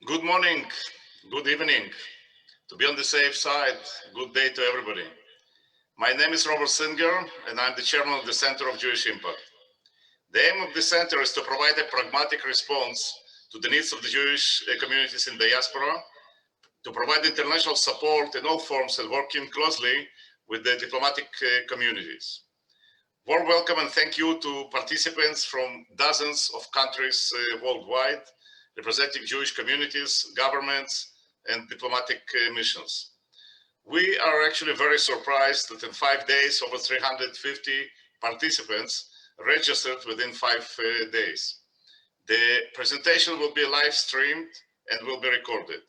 Good morning, good evening. To be on the safe side, good day to everybody. My name is Robert Singer, and I'm the chairman of the Center of Jewish Impact. The aim of the center is to provide a pragmatic response to the needs of the Jewish communities in diaspora, to provide international support in all forms and working closely with the diplomatic communities. Warm welcome and thank you to participants from dozens of countries worldwide, representing Jewish communities, governments, and diplomatic missions. We are actually very surprised that in 5 days, over 350 participants registered within 5 days. The presentation will be live streamed and will be recorded.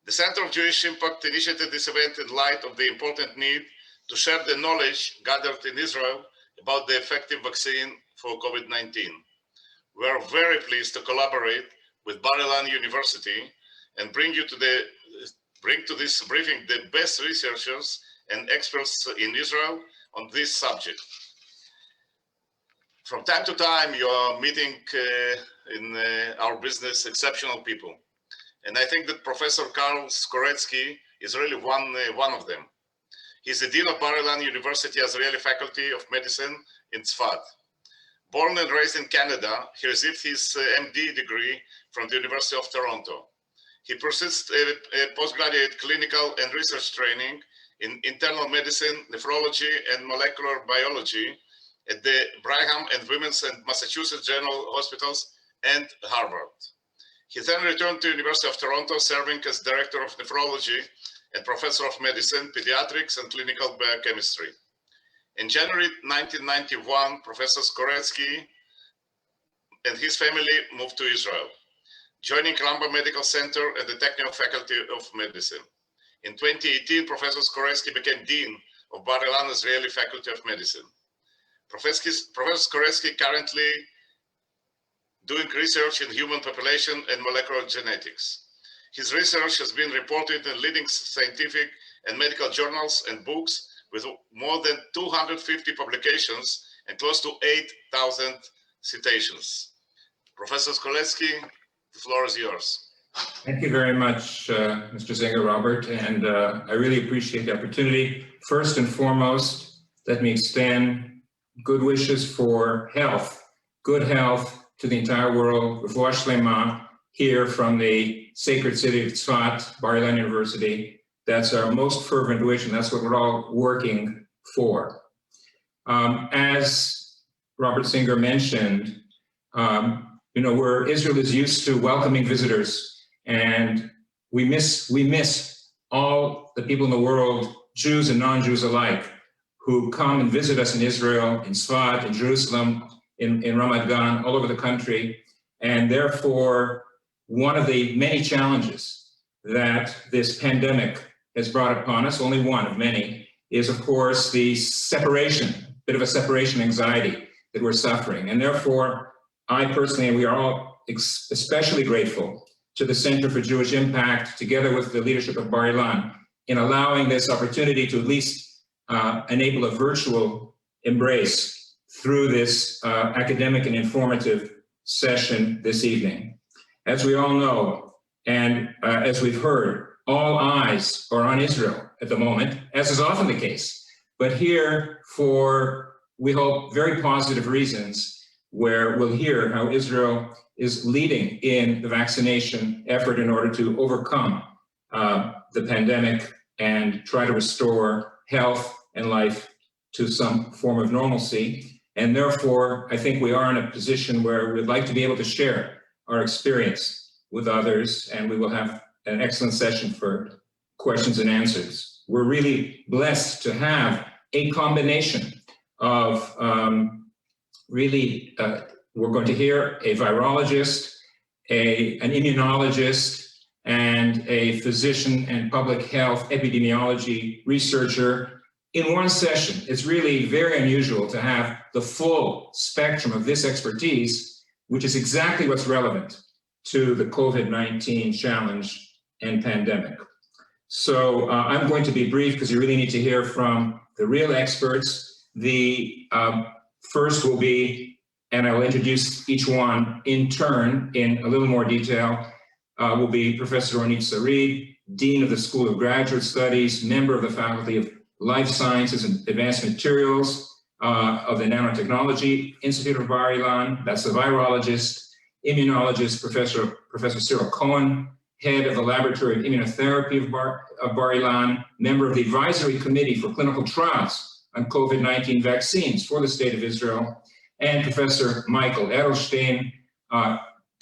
The Center of Jewish Impact initiated this event in light of the important need to share the knowledge gathered in Israel about the effective vaccine for COVID-19. We are very pleased to collaborate with Bar-Ilan University and bring to this briefing the best researchers and experts in Israel on this subject. From time to time, you are meeting in our business exceptional people. And I think that Professor Karl Skorecki is really one of them. He's the Dean of Bar-Ilan University Azrieli Faculty of Medicine in Tzfat. Born and raised in Canada, he received his MD degree from the University of Toronto. He pursues a postgraduate clinical and research training in internal medicine, nephrology, and molecular biology at the Brigham and Women's and Massachusetts General Hospitals and Harvard. He then returned to the University of Toronto, serving as Director of Nephrology and Professor of Medicine, Pediatrics, and Clinical Biochemistry. In January 1991, Professor Skorecki and his family moved to Israel, joining Rambam Medical Center at the Technion Faculty of Medicine. In 2018, Professor Skorecki became Dean of Bar-Ilan Azrieli Faculty of Medicine. Professor Skorecki currently doing research in human population and molecular genetics. His research has been reported in leading scientific and medical journals and books with more than 250 publications and close to 8,000 citations. Professor Skorecki, the floor is yours. Thank you very much, Mr. Singer, Robert, and I really appreciate the opportunity. First and foremost, let me extend good wishes for health, good health to the entire world, Refuah Shlema, here from the sacred city of Tzfat, Bar-Ilan University. That's our most fervent wish, and that's what we're all working for. As Robert Singer mentioned, Israel is used to welcoming visitors, and we miss all the people in the world, Jews and non-Jews alike, who come and visit us in Israel, in Tzfat, in Jerusalem, in Ramat Gan, all over the country. And therefore, one of the many challenges that this pandemic has brought upon us, only one of many, is of course the separation, bit of a separation anxiety that we're suffering. And therefore, I personally, and we are all especially grateful to the Center for Jewish Impact, together with the leadership of Bar-Ilan, in allowing this opportunity to at least enable a virtual embrace through this academic and informative session this evening. As we all know, and as we've heard, all eyes are on Israel at the moment, as is often the case. But here, for, we hope, very positive reasons, where we'll hear how Israel is leading in the vaccination effort in order to overcome the pandemic and try to restore health and life to some form of normalcy. And therefore, I think we are in a position where we'd like to be able to share our experience with others, and we will have an excellent session for questions and answers. We're really blessed to have a combination of we're going to hear a virologist, an immunologist, and a physician and public health epidemiology researcher in one session. It's really very unusual to have the full spectrum of this expertise, which is exactly what's relevant to the COVID-19 challenge and pandemic. So I'm going to be brief because you really need to hear from the real experts. The first will be, and I will introduce each one in turn in a little more detail, will be Professor Ronit Sarid, Dean of the School of Graduate Studies, member of the Faculty of Life Sciences and Advanced Materials of the Nanotechnology Institute of Bar-Ilan. That's the virologist, immunologist, Professor Cyril Cohen, head of the Laboratory of Immunotherapy of Bar-Ilan, member of the Advisory Committee for Clinical Trials on COVID-19 vaccines for the State of Israel, and Professor Michael Edelstein,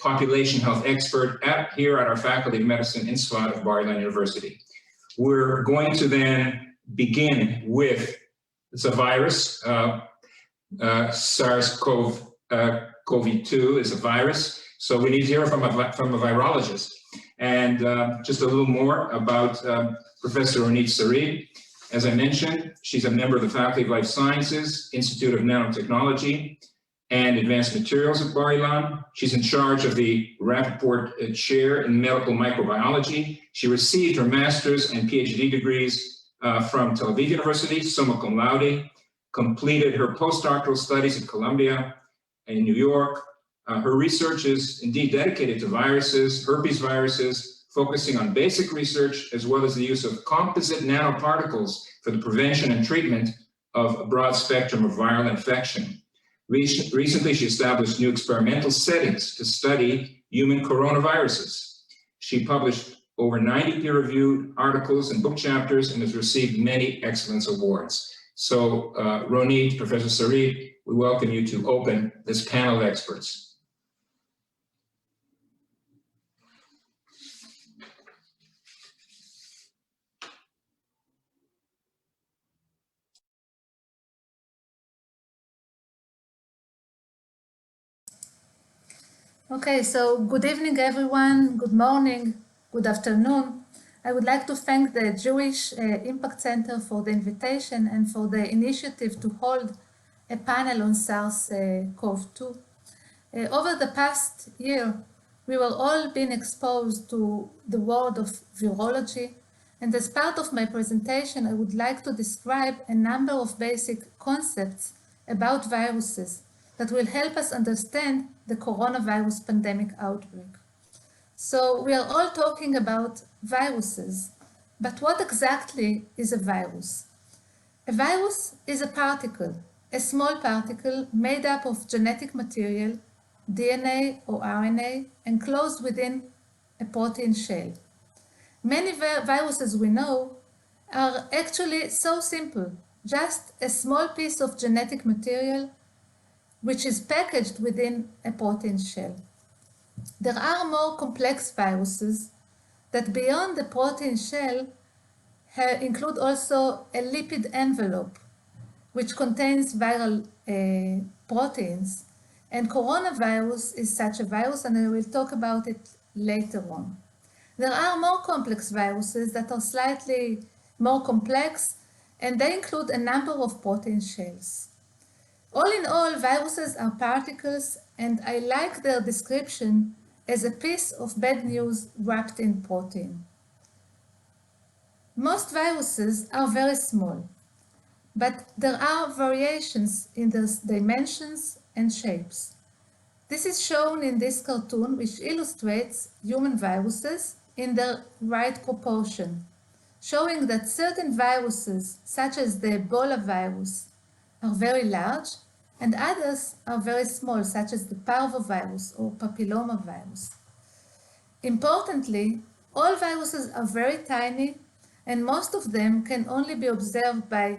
population health expert here at our Faculty of Medicine in Tzfat of Bar-Ilan University. We're going to then begin with, it's a virus, SARS-CoV-2 is a virus, so we need to hear from a virologist. And just a little more about Professor Ronit Sarid. As I mentioned, she's a member of the Faculty of Life Sciences, Institute of Nanotechnology and Advanced Materials at Bar-Ilan. She's in charge of the Rappaport Chair in Medical Microbiology. She received her master's and PhD degrees from Tel Aviv University, summa cum laude, completed her postdoctoral studies at Columbia in New York. Her research is indeed dedicated to viruses, herpes viruses, focusing on basic research, as well as the use of composite nanoparticles for the prevention and treatment of a broad spectrum of viral infection. Recently, she established new experimental settings to study human coronaviruses. She published over 90 peer-reviewed articles and book chapters and has received many excellence awards. So, Ronit, Professor Sarid, we welcome you to open this panel of experts. Okay, so good evening, everyone. Good morning, good afternoon. I would like to thank the Jewish Impact Center for the invitation and for the initiative to hold a panel on SARS-CoV-2. Over the past year, we were all being exposed to the world of virology. And as part of my presentation, I would like to describe a number of basic concepts about viruses that will help us understand the coronavirus pandemic outbreak. So we are all talking about viruses, but what exactly is a virus? A virus is a particle, a small particle made up of genetic material, DNA or RNA, enclosed within a protein shell. Many viruses we know are actually so simple, just a small piece of genetic material which is packaged within a protein shell. There are more complex viruses that beyond the protein shell include also a lipid envelope, which contains viral proteins. And coronavirus is such a virus, and I will talk about it later on. There are more complex viruses that are slightly more complex, and they include a number of protein shells. All in all, viruses are particles, and I like their description as a piece of bad news wrapped in protein. Most viruses are very small, but there are variations in their dimensions and shapes. This is shown in this cartoon, which illustrates human viruses in their right proportion, showing that certain viruses, such as the Ebola virus, are very large, and others are very small, such as the parvovirus or papillomavirus. Importantly, all viruses are very tiny, and most of them can only be observed by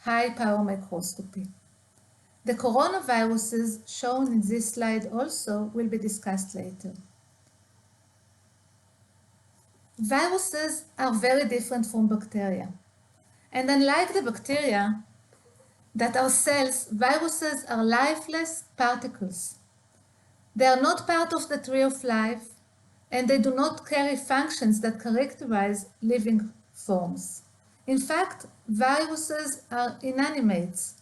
high-power microscopy. The coronaviruses shown in this slide also will be discussed later. Viruses are very different from bacteria. And unlike the bacteria that are cells, viruses are lifeless particles. They are not part of the tree of life, and they do not carry functions that characterize living forms. In fact, viruses are inanimates,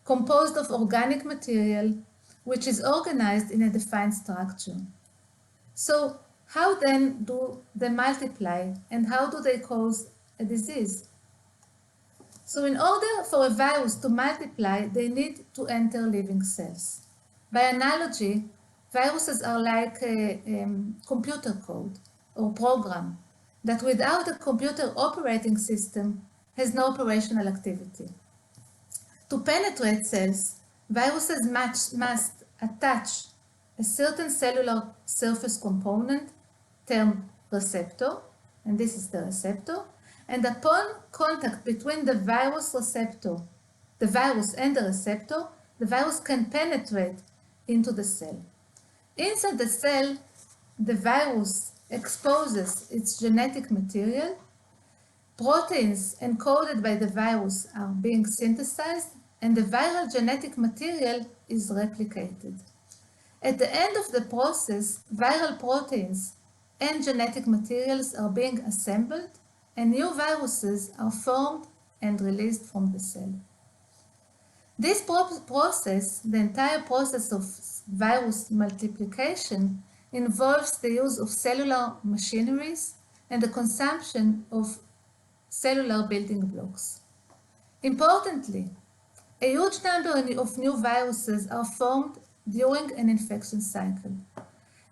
composed of organic material, which is organized in a defined structure. So how then do they multiply, and how do they cause a disease? So in order for a virus to multiply, they need to enter living cells. By analogy, viruses are like a computer code. or program that without a computer operating system has no operational activity. To penetrate cells, viruses must attach a certain cellular surface component termed receptor, and this is the receptor, and upon contact between the virus and the receptor, the virus can penetrate into the cell. Inside the cell, the virus exposes its genetic material. Proteins encoded by the virus are being synthesized, and the viral genetic material is replicated. At the end of the process, viral proteins and genetic materials are being assembled, and new viruses are formed and released from the cell. This process, the entire process of virus multiplication, involves the use of cellular machineries and the consumption of cellular building blocks. Importantly, a huge number of new viruses are formed during an infection cycle.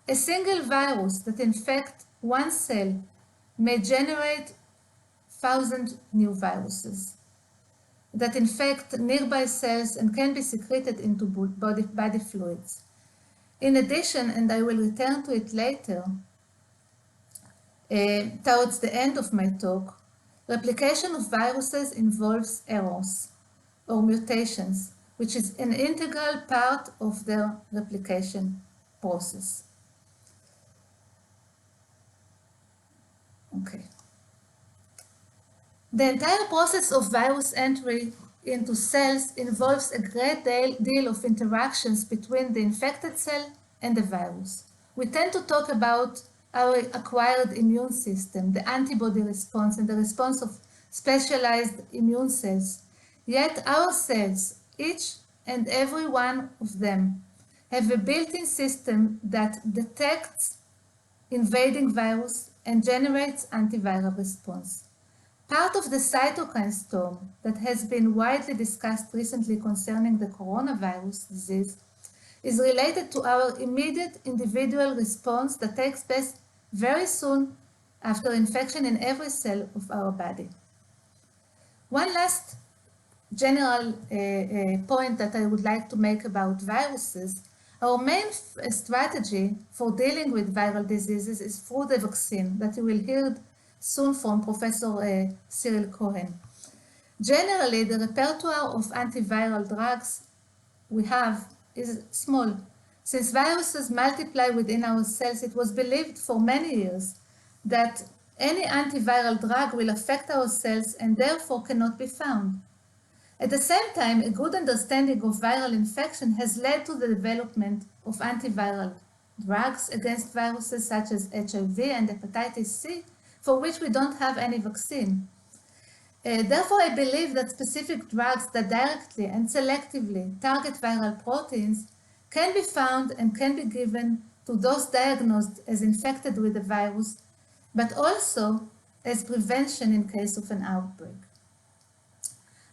A single virus that infects one cell may generate 1,000 new viruses that infect nearby cells and can be secreted into body fluids. In addition, and I will return to it later, towards the end of my talk, replication of viruses involves errors or mutations, which is an integral part of their replication process. Okay. The entire process of virus entry into cells involves a great deal of interactions between the infected cell and the virus. We tend to talk about our acquired immune system, the antibody response, and the response of specialized immune cells. Yet our cells, each and every one of them, have a built-in system that detects invading virus and generates antiviral response. Part of the cytokine storm that has been widely discussed recently concerning the coronavirus disease is related to our immediate individual response that takes place very soon after infection in every cell of our body. One last general point that I would like to make about viruses: our main strategy for dealing with viral diseases is through the vaccine that you will hear soon from Professor Cyril Cohen. Generally, the repertoire of antiviral drugs we have is small. Since viruses multiply within our cells, it was believed for many years that any antiviral drug will affect our cells and therefore cannot be found. At the same time, a good understanding of viral infection has led to the development of antiviral drugs against viruses such as HIV and hepatitis C, for which we don't have any vaccine. Therefore, I believe that specific drugs that directly and selectively target viral proteins can be found and can be given to those diagnosed as infected with the virus, but also as prevention in case of an outbreak.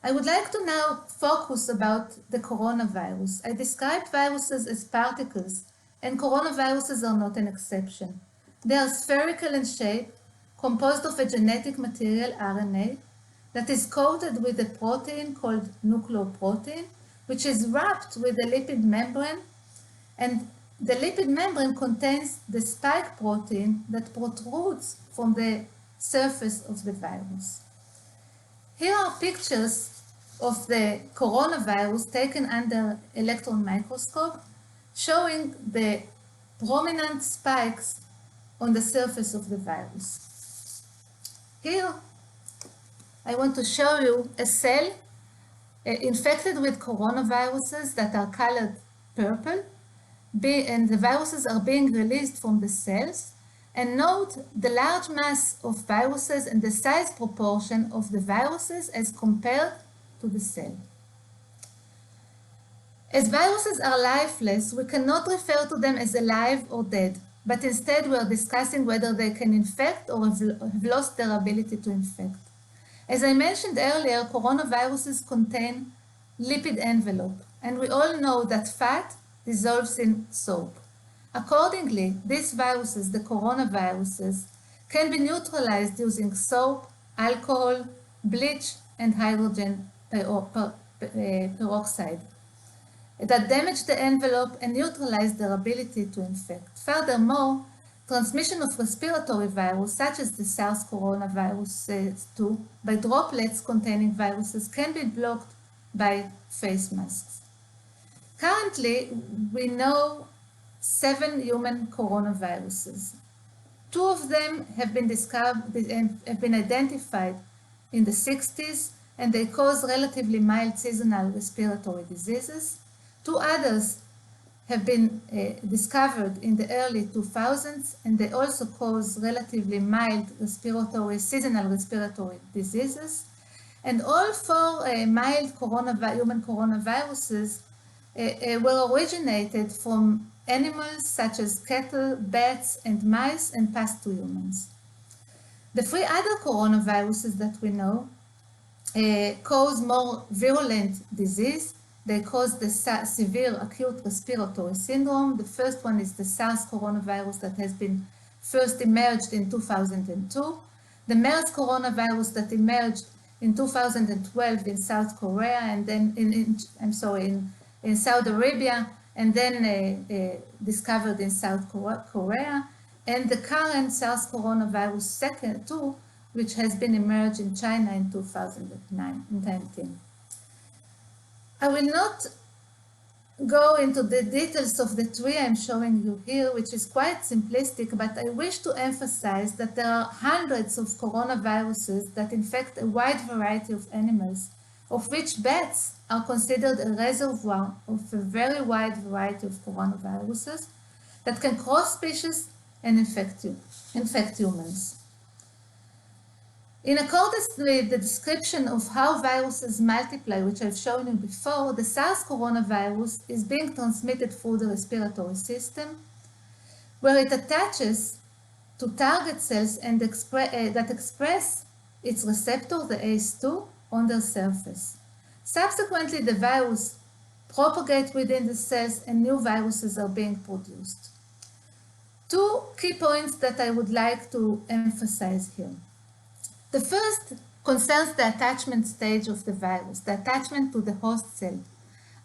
I would like to now focus about the coronavirus. I described viruses as particles, and coronaviruses are not an exception. They are spherical in shape, composed of a genetic material, RNA, that is coated with a protein called nucleoprotein, which is wrapped with a lipid membrane, and the lipid membrane contains the spike protein that protrudes from the surface of the virus. Here are pictures of the coronavirus taken under electron microscope, showing the prominent spikes on the surface of the virus. Here, I want to show you a cell infected with coronaviruses that are colored purple, and the viruses are being released from the cells. And note the large mass of viruses and the size proportion of the viruses as compared to the cell. As viruses are lifeless, we cannot refer to them as alive or dead, but instead we are discussing whether they can infect or have lost their ability to infect. As I mentioned earlier, coronaviruses contain lipid envelope, and we all know that fat dissolves in soap. Accordingly, these viruses, the coronaviruses, can be neutralized using soap, alcohol, bleach, and hydrogen peroxide that damage the envelope and neutralize their ability to infect. Furthermore, transmission of respiratory virus, such as the SARS coronavirus 2, by droplets containing viruses can be blocked by face masks. Currently, we know 7 human coronaviruses. 2 of them have been discovered and have been identified in the 60s, and they cause relatively mild seasonal respiratory diseases. 2 others have been discovered in the early 2000s, and they also cause relatively mild seasonal respiratory diseases. And all 4 mild human coronaviruses were originated from animals such as cattle, bats, and mice, and passed to humans. The 3 other coronaviruses that we know cause more virulent disease. They cause the severe acute respiratory syndrome. The first one is the SARS coronavirus that has been first emerged in 2002. The MERS coronavirus that emerged in 2012 in South Korea, and then in Saudi Arabia, and then discovered in South Korea, and the current SARS coronavirus 2, which has been emerged in China in 2019. I will not go into the details of the 3 I'm showing you here, which is quite simplistic, but I wish to emphasize that there are hundreds of coronaviruses that infect a wide variety of animals, of which bats are considered a reservoir of a very wide variety of coronaviruses that can cross species and infect humans. In accordance with the description of how viruses multiply, which I've shown you before, the SARS coronavirus is being transmitted through the respiratory system, where it attaches to target cells and that express its receptor, the ACE2, on their surface. Subsequently, the virus propagates within the cells and new viruses are being produced. 2 key points that I would like to emphasize here. The first concerns the attachment stage of the virus, the attachment to the host cell.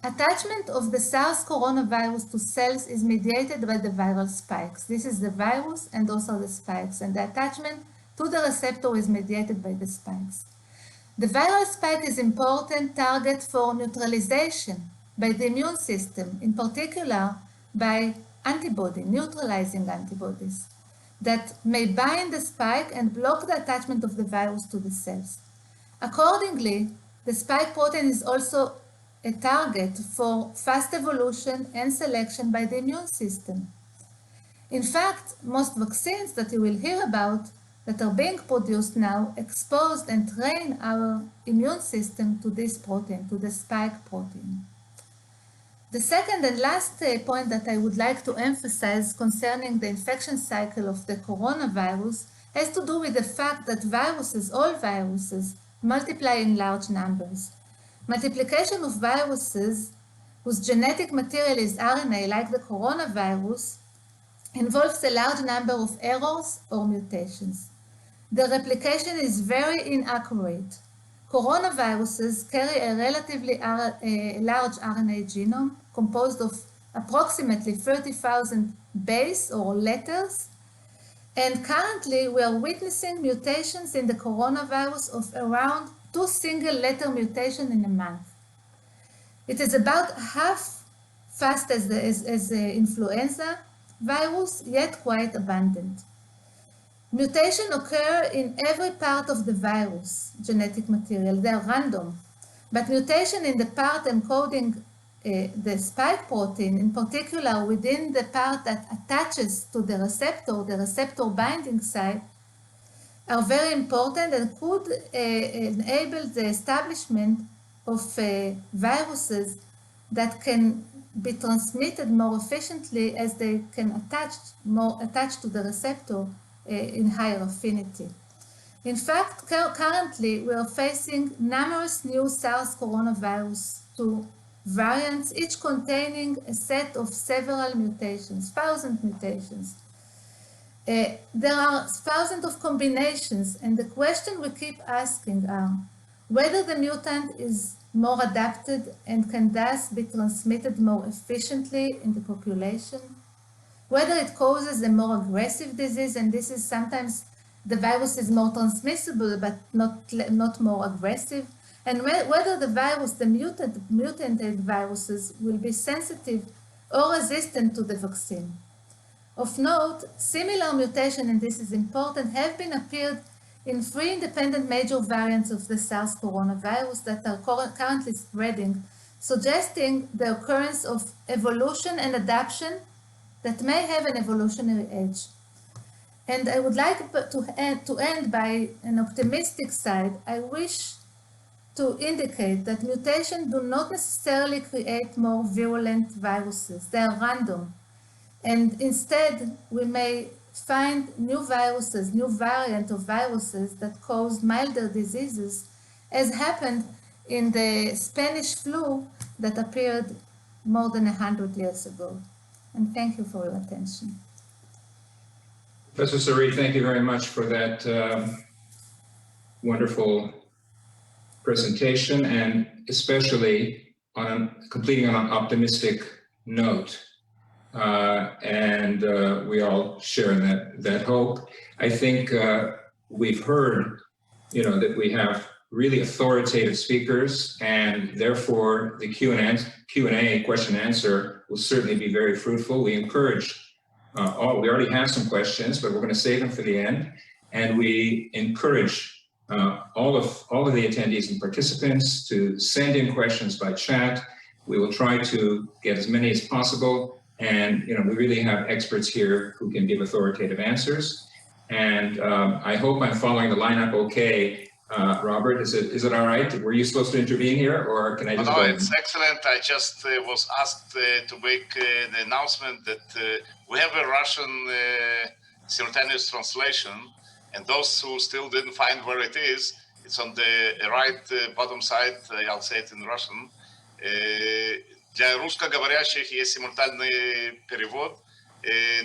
Attachment of the SARS coronavirus to cells is mediated by the viral spikes. This is the virus and also the spikes, and the attachment to the receptor is mediated by the spikes. The viral spike is an important target for neutralization by the immune system, in particular by neutralizing antibodies that may bind the spike and block the attachment of the virus to the cells. Accordingly, the spike protein is also a target for fast evolution and selection by the immune system. In fact, most vaccines that you will hear about that are being produced now exposed and train our immune system to this protein, to the spike protein. The second and last point that I would like to emphasize concerning the infection cycle of the coronavirus has to do with the fact that viruses, all viruses, multiply in large numbers. Multiplication of viruses whose genetic material is RNA, like the coronavirus, involves a large number of errors or mutations. The replication is very inaccurate. Coronaviruses carry a relatively large RNA genome composed of approximately 30,000 base or letters, and currently we are witnessing mutations in the coronavirus of around 2 single-letter mutations in a month. It is about half fast as the influenza virus, yet quite abundant. Mutations occur in every part of the virus genetic material. They are random, but mutation in the part encoding the spike protein, in particular within the part that attaches to the receptor binding site, are very important and could enable the establishment of viruses that can be transmitted more efficiently as they can attach to the receptor in higher affinity. In fact, currently we are facing numerous new SARS coronavirus 2 variants, each containing a set of several mutations, 1,000 mutations. There are thousands of combinations, and the question we keep asking are whether the mutant is more adapted and can thus be transmitted more efficiently in the population, whether it causes a more aggressive disease, and this is sometimes the virus is more transmissible but not more aggressive, and whether the virus, the mutated viruses, will be sensitive or resistant to the vaccine. Of note, similar mutations, and this is important, have been appeared in 3 independent major variants of the SARS coronavirus that are currently spreading, suggesting the occurrence of evolution and adaptation that may have an evolutionary age. And I would like to end by an optimistic side. I wish to indicate that mutations do not necessarily create more virulent viruses. They are random. And instead, we may find new viruses, new variants of viruses that cause milder diseases, as happened in the Spanish flu that appeared more than 100 years ago. And thank you for your attention. Professor Sarid, thank you very much for that wonderful presentation, and especially on completing on an optimistic note. We all share in that hope. I think we've heard, that we have really authoritative speakers, and therefore the Q&A, question and answer, will certainly be very fruitful. We encourage we already have some questions, but we're going to save them for the end, and we encourage all of the attendees and participants to send in questions by chat. We will try to get as many as possible. And we really have experts here who can give authoritative answers. And I hope I'm following the lineup okay. Robert, is it all right? Were you supposed to intervene here, or can I just go? No, it's excellent. I just was asked to make the announcement that we have a Russian simultaneous translation, and those who still didn't find where it is, it's on the right bottom side. I'll say it in Russian. Для русскоговорящих есть симультанный перевод.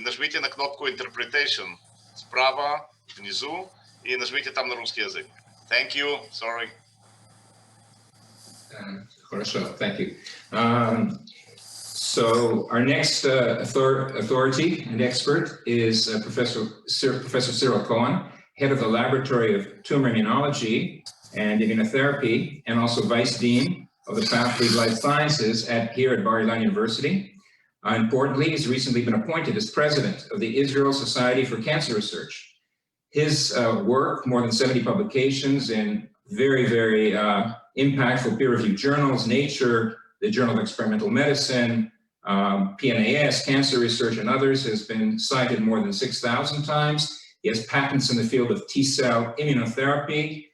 Нажмите на кнопку Interpretation справа, внизу, и нажмите там на русский язык. Thank you. Sorry. Хорошо, thank you. So our next authority and expert is Professor Cyril Cohen, head of the Laboratory of Tumor Immunology and Immunotherapy, and also Vice Dean of the Faculty of Life Sciences here at Bar-Ilan University. Importantly, he's recently been appointed as president of the Israel Society for Cancer Research. His work, more than 70 publications in very, very impactful peer-reviewed journals, Nature, the Journal of Experimental Medicine, PNAS, Cancer Research, and others, has been cited more than 6,000 times. He has patents in the field of T-cell immunotherapy.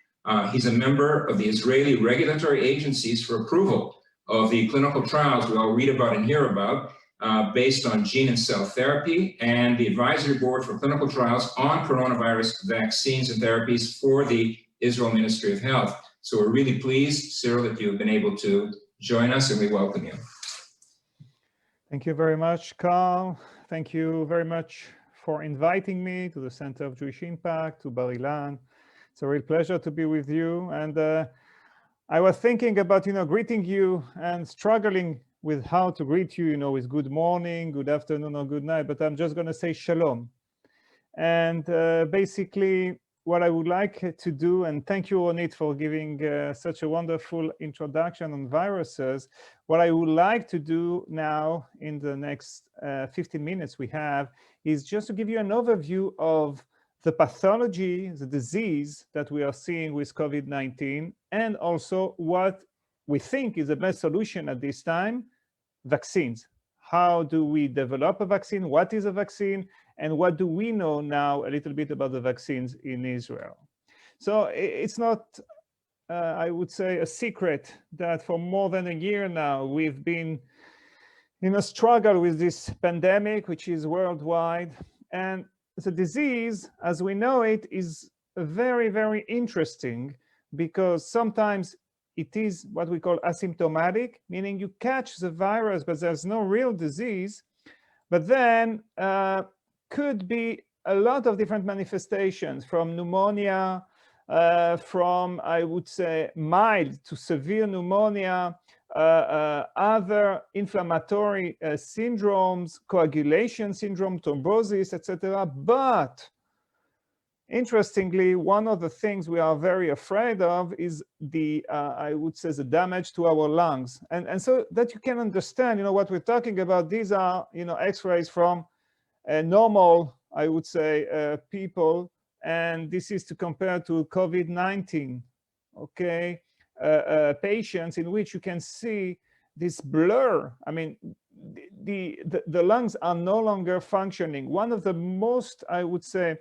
He's a member of the Israeli regulatory agencies for approval of the clinical trials we all read about and hear about based on gene and cell therapy, and the advisory board for clinical trials on coronavirus vaccines and therapies for the Israel Ministry of Health. So we're really pleased, Cyril, that you've been able to join us, and we welcome you. Thank you very much, Karl. Thank you very much for inviting me to the Center of Jewish Impact, to Bar-Ilan. It's a real pleasure to be with you. And I was thinking about, greeting you and struggling with how to greet you, with good morning, good afternoon, or good night, but I'm just going to say shalom. And basically, what I would like to do, and thank you, Ronit, for giving such a wonderful introduction on viruses. What I would like to do now in the next 15 minutes we have is just to give you an overview of the pathology, the disease that we are seeing with COVID-19, and also what we think is the best solution at this time, vaccines. How do we develop a vaccine? What is a vaccine? And what do we know now a little bit about the vaccines in Israel? So it's not, I would say, a secret that for more than a year now, we've been in a struggle with this pandemic, which is worldwide. And the disease, as we know it, is very, very interesting because sometimes it is what we call asymptomatic, meaning you catch the virus, but there's no real disease. But then could be a lot of different manifestations, from pneumonia, from, I would say, mild to severe pneumonia, other inflammatory syndromes, coagulation syndrome, thrombosis, etc. But interestingly, one of the things we are very afraid of is the, I would say, the damage to our lungs. And so that you can understand, what we're talking about, these are, X-rays from normal, I would say, people, and this is to compare to COVID-19, okay, patients in which you can see this blur. I mean, the lungs are no longer functioning. One of the most, I would say,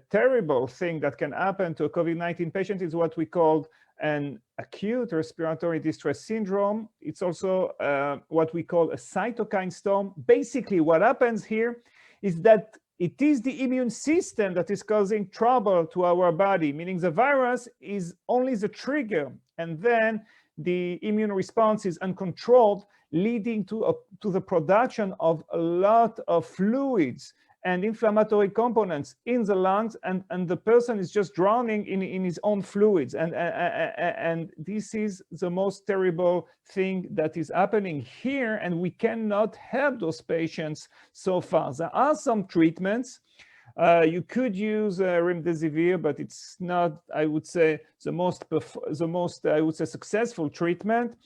terrible thing that can happen to a COVID-19 patient is what we call an acute respiratory distress syndrome. It's also what we call a cytokine storm. Basically, what happens here is that it is the immune system that is causing trouble to our body, meaning the virus is only the trigger, and then the immune response is uncontrolled, leading to the production of a lot of fluids and inflammatory components in the lungs, and the person is just drowning in his own fluids. And this is the most terrible thing that is happening here, and we cannot help those patients so far. There are some treatments. You could use remdesivir, but it's not, I would say, the most I would say, successful treatment.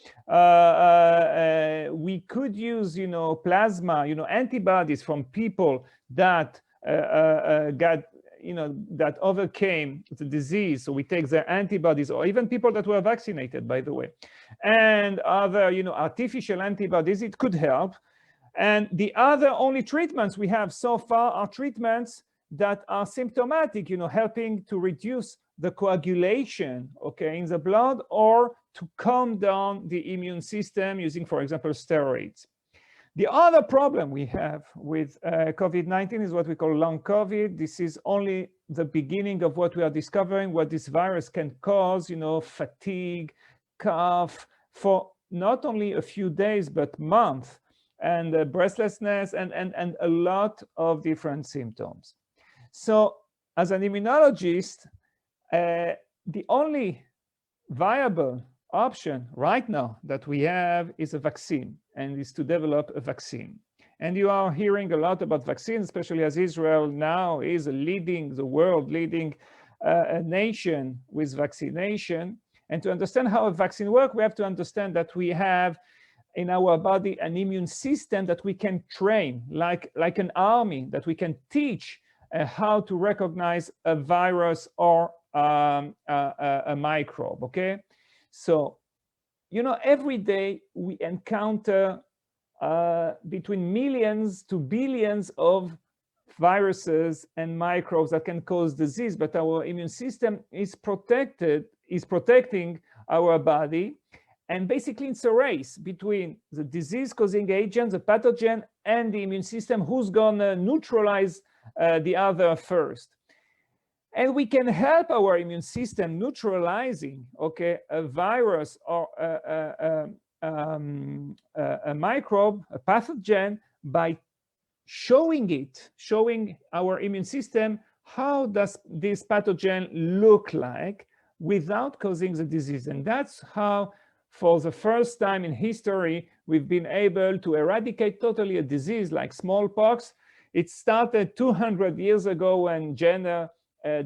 We could use, plasma, antibodies from people that got, that overcame the disease. So we take their antibodies, or even people that were vaccinated, by the way, and other, artificial antibodies. It could help. And the other only treatments we have so far are treatments that are symptomatic, helping to reduce the coagulation, okay, in the blood, or to calm down the immune system using, for example, steroids. The other problem we have with COVID-19 is what we call long COVID. This is only the beginning of what we are discovering, what this virus can cause, fatigue, cough, for not only a few days, but months, and breathlessness, and a lot of different symptoms. So as an immunologist, the only viable option right now that we have is a vaccine, and is to develop a vaccine. And you are hearing a lot about vaccines, especially as Israel now is the world leading nation with vaccination. And to understand how a vaccine works, we have to understand that we have in our body an immune system that we can train, like an army, that we can teach how to recognize a virus or a microbe, okay? So, every day we encounter between millions to billions of viruses and microbes that can cause disease, but our immune system is protecting our body. And basically it's a race between the disease-causing agent, the pathogen, and the immune system, who's gonna neutralize the other first. And we can help our immune system neutralizing, okay, a virus or a microbe, a pathogen, by showing our immune system how does this pathogen look like without causing the disease. And that's how, for the first time in history, we've been able to eradicate totally a disease like smallpox. It started 200 years ago when Jenner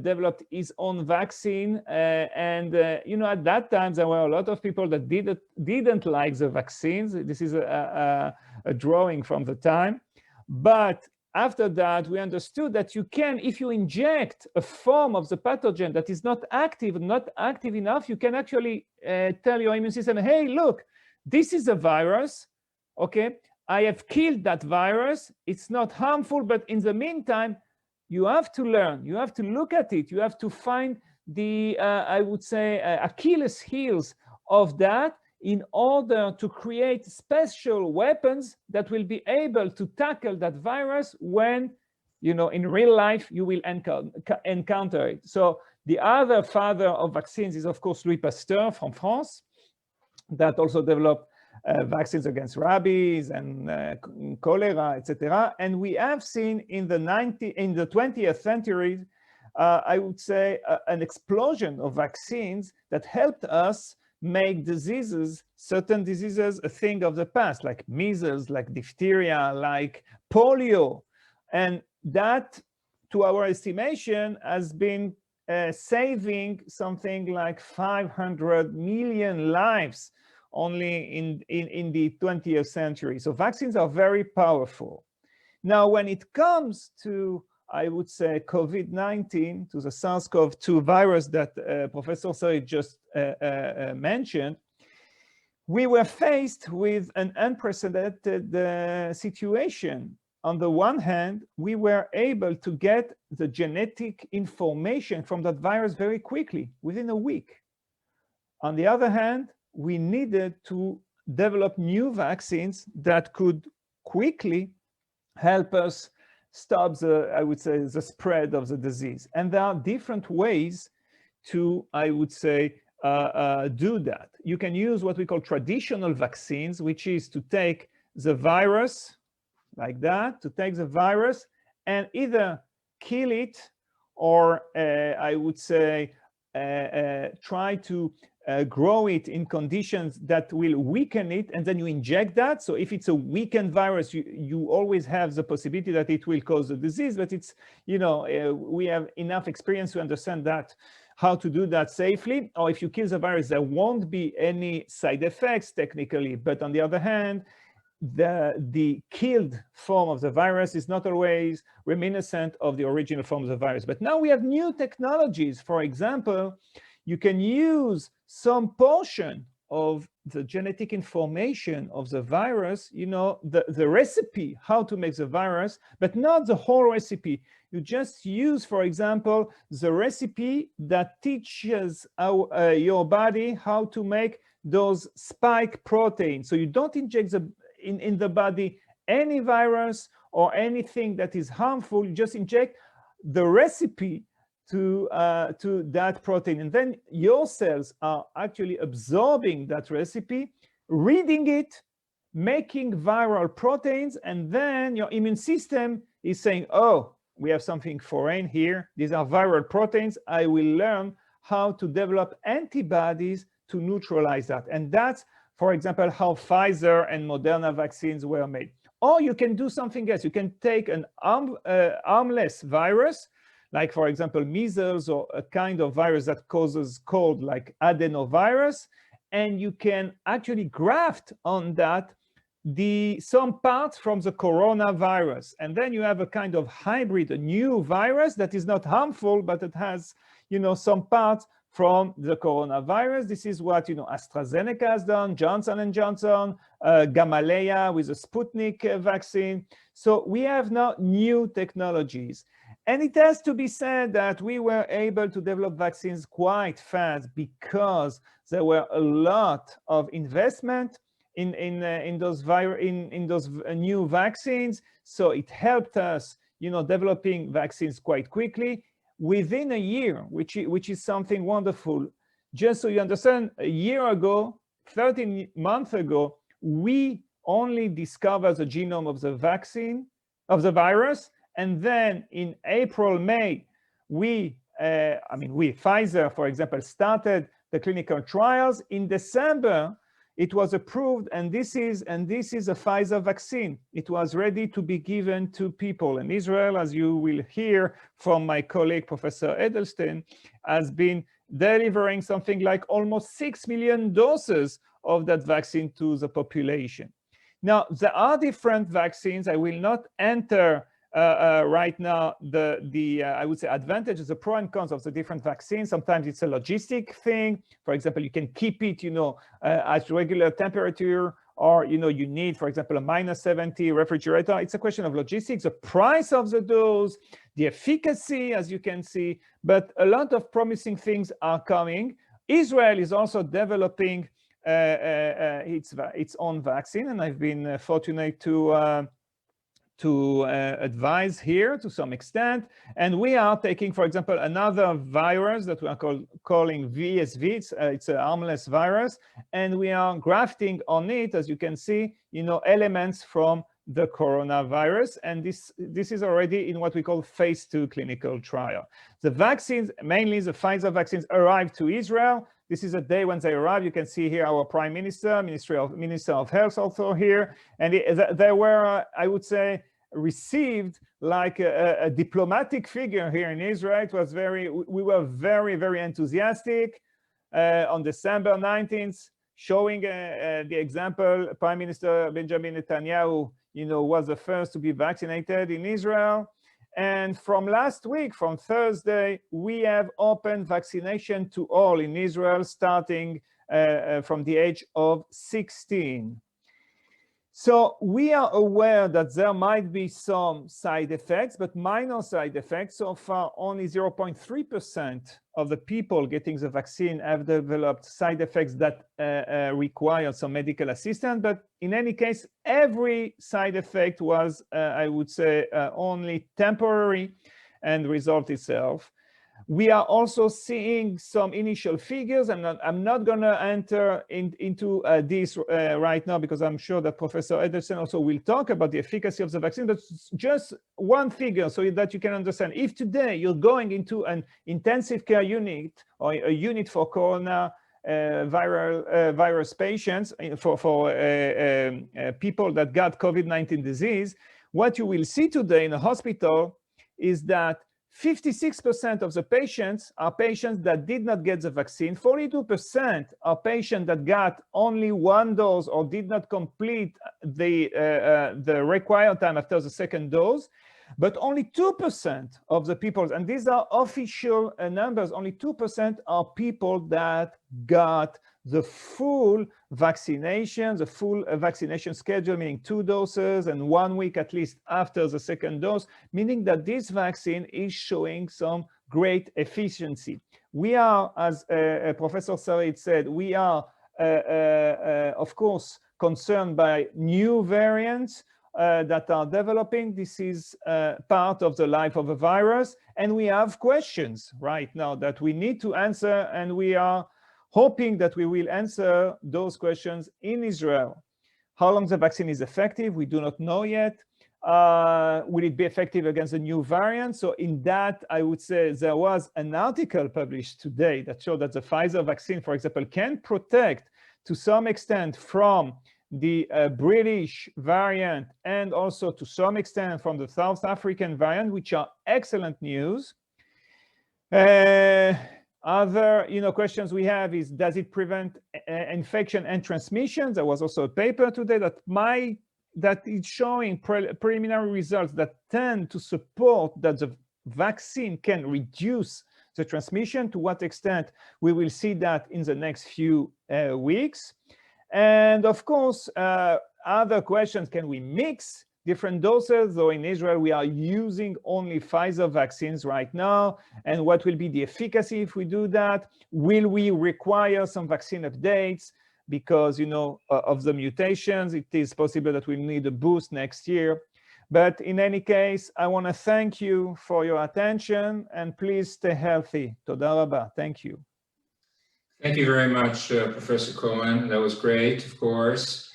developed his own vaccine, and at that time there were a lot of people that didn't like the vaccines. This is a drawing from the time, but after that we understood that you can, if you inject a form of the pathogen that is not active enough, you can actually tell your immune system, hey, look, this is a virus, okay, I have killed that virus, it's not harmful, but in the meantime you have to learn, you have to look at it, you have to find the, I would say, Achilles heels of that in order to create special weapons that will be able to tackle that virus when, in real life, you will encounter it. So the other father of vaccines is, of course, Louis Pasteur from France, that also developed vaccines against rabies and cholera, etc. And we have seen in the 20th century, I would say, an explosion of vaccines that helped us make diseases, certain diseases, a thing of the past, like measles, like diphtheria, like polio. And that, to our estimation, has been saving something like 500 million lives only in the 20th century. So vaccines are very powerful. Now, when it comes to, I would say, COVID-19, to the SARS-CoV-2 virus that Professor Sarid just mentioned, we were faced with an unprecedented situation. On the one hand, we were able to get the genetic information from that virus very quickly, within a week. On the other hand, we needed to develop new vaccines that could quickly help us stop the, I would say, the spread of the disease. And there are different ways to, I would say, do that. You can use what we call traditional vaccines, which is to take the virus, like that, to take the virus and either kill it or I would say try to grow it in conditions that will weaken it, and then you inject that. So if it's a weakened virus, you always have the possibility that it will cause the disease, but it's, you know, we have enough experience to understand that, how to do that safely. Or if you kill the virus, there won't be any side effects technically, but on the other hand, the killed form of the virus is not always reminiscent of the original form of the virus. But now we have new technologies. For example, you can use some portion of the genetic information of the virus, you know, the recipe, how to make the virus, but not the whole recipe. You just use, for example, the recipe that teaches your body how to make those spike proteins. So you don't inject in the body any virus or anything that is harmful. You just inject the recipe to that protein, and then your cells are actually absorbing that recipe, reading it, making viral proteins, and then your immune system is saying, oh, we have something foreign here. These are viral proteins. I will learn how to develop antibodies to neutralize that. And that's, for example, how Pfizer and Moderna vaccines were made. Or you can do something else. You can take an harmless virus, like, for example, measles, or a kind of virus that causes cold, like adenovirus, and you can actually graft on that some parts from the coronavirus. And then you have a kind of hybrid, a new virus that is not harmful, but it has, you know, some parts from the coronavirus. This is what, you know, AstraZeneca has done, Johnson & Johnson, Gamaleya with the Sputnik vaccine. So we have now new technologies. And it has to be said that we were able to develop vaccines quite fast because there were a lot of investment in those new vaccines. So it helped us, you know, developing vaccines quite quickly within a year, which is something wonderful. Just so you understand, a year ago, 13 months ago, we only discovered the genome of the vaccine, of the virus. And then in April, May, Pfizer, for example, started the clinical trials. In December, it was approved, and this is a Pfizer vaccine. It was ready to be given to people. And Israel, as you will hear from my colleague, Professor Edelstein, has been delivering something like almost 6 million doses of that vaccine to the population. Now, there are different vaccines. I will not enter right now I would say advantages, the pro and cons of the different vaccines. Sometimes it's a logistic thing. For example, you can keep it, you know, at regular temperature, or, you know, you need, for example, a -70 refrigerator. It's a question of logistics, the price of the dose, the efficacy, as you can see, but a lot of promising things are coming. Israel is also developing its own vaccine, and I've been fortunate to advise here to some extent. And we are taking, for example, another virus that we are calling VSV. It's a harmless virus. And we are grafting on it, as you can see, elements from the coronavirus. And this is already in what we call phase 2 clinical trial. The vaccines, mainly the Pfizer vaccines, arrived to Israel. This is a day when they arrived. You can see here our Prime Minister, Minister of Health also here. And they were, I would say, received like a diplomatic figure here in Israel. It was we were very, very enthusiastic on December 19th, showing the example. Prime Minister Benjamin Netanyahu, was the first to be vaccinated in Israel. And from last week, from Thursday, we have opened vaccination to all in Israel, starting from the age of 16. So we are aware that there might be some side effects, but minor side effects. So far, only 0.3% of the people getting the vaccine have developed side effects that require some medical assistance. But in any case, every side effect was, I would say, only temporary and resolved itself. We are also seeing some initial figures, and I'm not going to enter into this right now, because I'm sure that Professor Edelstein also will talk about the efficacy of the vaccine, but just one figure so that you can understand. If today you're going into an intensive care unit or a unit for corona virus patients, for people that got COVID-19 disease, what you will see today in a hospital is that 56% of the patients are patients that did not get the vaccine. 42% are patients that got only one dose or did not complete the required time after the second dose. But only 2% of the people, and these are official numbers, only 2% are people that got the full vaccination, the full vaccination schedule, meaning 2 doses and 1 week at least after the second dose, meaning that this vaccine is showing some great efficiency. We are, as Professor Sarid said, we are, of course, concerned by new variants that are developing. This is part of the life of a virus, and we have questions right now that we need to answer, and we are hoping that we will answer those questions in Israel. How long the vaccine is effective, we do not know yet. Will it be effective against the new variant? So in that, I would say there was an article published today that showed that the Pfizer vaccine, for example, can protect to some extent from the British variant and also to some extent from the South African variant, which are excellent news. Other questions we have is, does it prevent infection and transmission? There was also a paper today that is showing preliminary results that tend to support that the vaccine can reduce the transmission. To what extent, we will see that in the next few weeks. And of course, other questions, can we mix different doses? Though in Israel, we are using only Pfizer vaccines right now. And what will be the efficacy if we do that? Will we require some vaccine updates? Because, of the mutations, it is possible that we'll need a boost next year. But in any case, I want to thank you for your attention, and please stay healthy. Toda rabba. Thank you. Thank you very much, Professor Cohen. That was great, of course.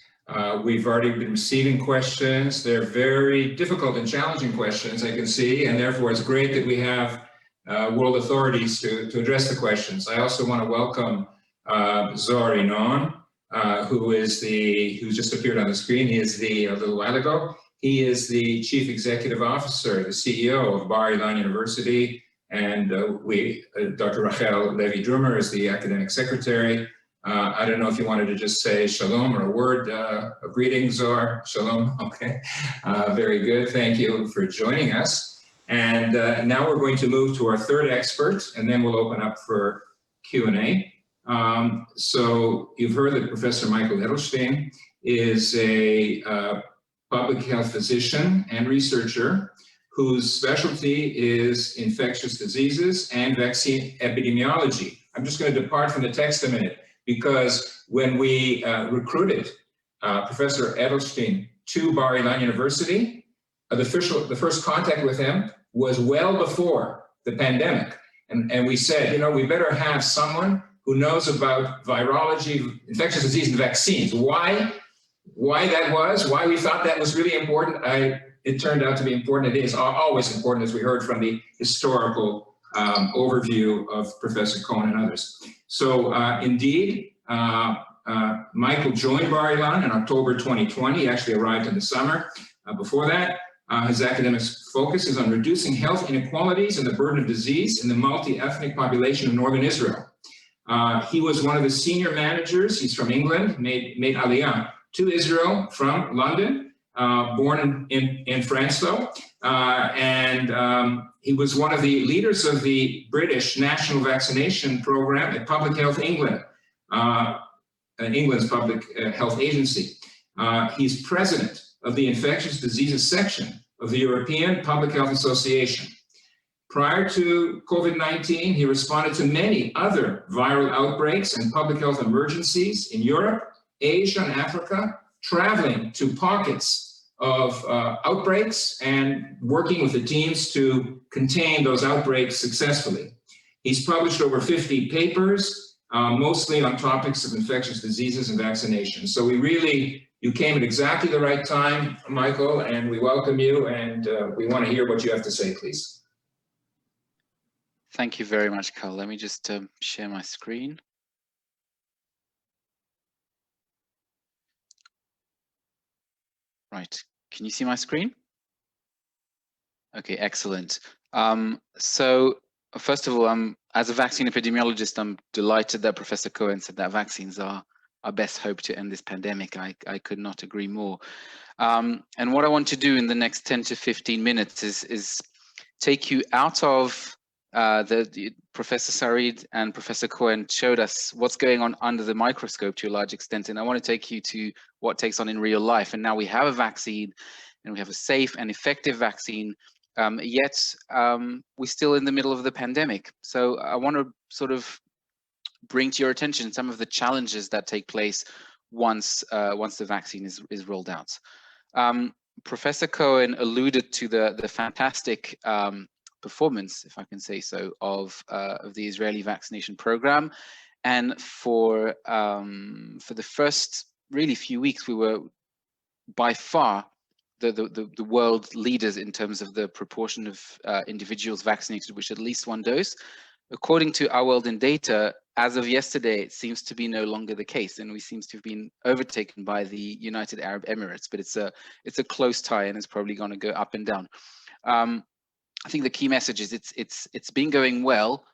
We've already been receiving questions. They're very difficult and challenging questions, I can see, and therefore it's great that we have world authorities to address the questions. I also want to welcome Ronit, who just appeared on the screen. He is a little while ago, he is the Chief Executive Officer, the CEO of Bar-Ilan University, and Dr. Rachel Levy-Drumer is the Academic Secretary. I don't know if you wanted to just say shalom or a word of greeting, Zohar. Shalom, okay. Very good, thank you for joining us. And now we're going to move to our third expert, and then we'll open up for Q&A. So you've heard that Professor Michael Edelstein is a public health physician and researcher whose specialty is infectious diseases and vaccine epidemiology. I'm just going to depart from the text a minute, because when we recruited Professor Edelstein to Bar-Ilan University, the first contact with him was well before the pandemic. And we said, you know, we better have someone who knows about virology, infectious disease, and vaccines. Why that was, why we thought that was really important, it turned out to be important. It is always important, as we heard from the historical overview of Professor Cohen and others. So indeed, Michael joined Bar-Ilan in October 2020. He actually arrived in the summer. Before that, his academic focus is on reducing health inequalities and the burden of disease in the multi-ethnic population of northern Israel. He was one of the senior managers. He's from England, made Aliyah to Israel from London, born in France though. He was one of the leaders of the British National Vaccination Program at Public Health England, England's public health agency. He's president of the infectious diseases section of the European Public Health Association. Prior to COVID-19, he responded to many other viral outbreaks and public health emergencies in Europe, Asia, and Africa, traveling to pockets of outbreaks and working with the teams to contain those outbreaks successfully. He's published over 50 papers, mostly on topics of infectious diseases and vaccination. So you came at exactly the right time, Michael, and we welcome you, and we want to hear what you have to say, please. Thank you very much, Karl. Let me just share my screen. Right, can you see my screen? Okay, excellent. So first of all, as a vaccine epidemiologist, I'm delighted that Professor Cohen said that vaccines are our best hope to end this pandemic. I could not agree more. And what I want to do in the next 10 to 15 minutes is take you out of the Professor Sarid and Professor Cohen showed us what's going on under the microscope to a large extent, and I want to take you to what takes on in real life. And now we have a vaccine, and we have a safe and effective vaccine, yet we're still in the middle of the pandemic. So I want to sort of bring to your attention some of the challenges that take place once the vaccine is rolled out. Professor Cohen alluded to the fantastic performance, if I can say so, of the Israeli vaccination program, and for the first really few weeks, we were by far the world leaders in terms of the proportion of individuals vaccinated with at least one dose. According to Our World in Data, as of yesterday, it seems to be no longer the case, and we seem to have been overtaken by the United Arab Emirates. But it's a close tie, and it's probably going to go up and down. I think the key message is it's been going well,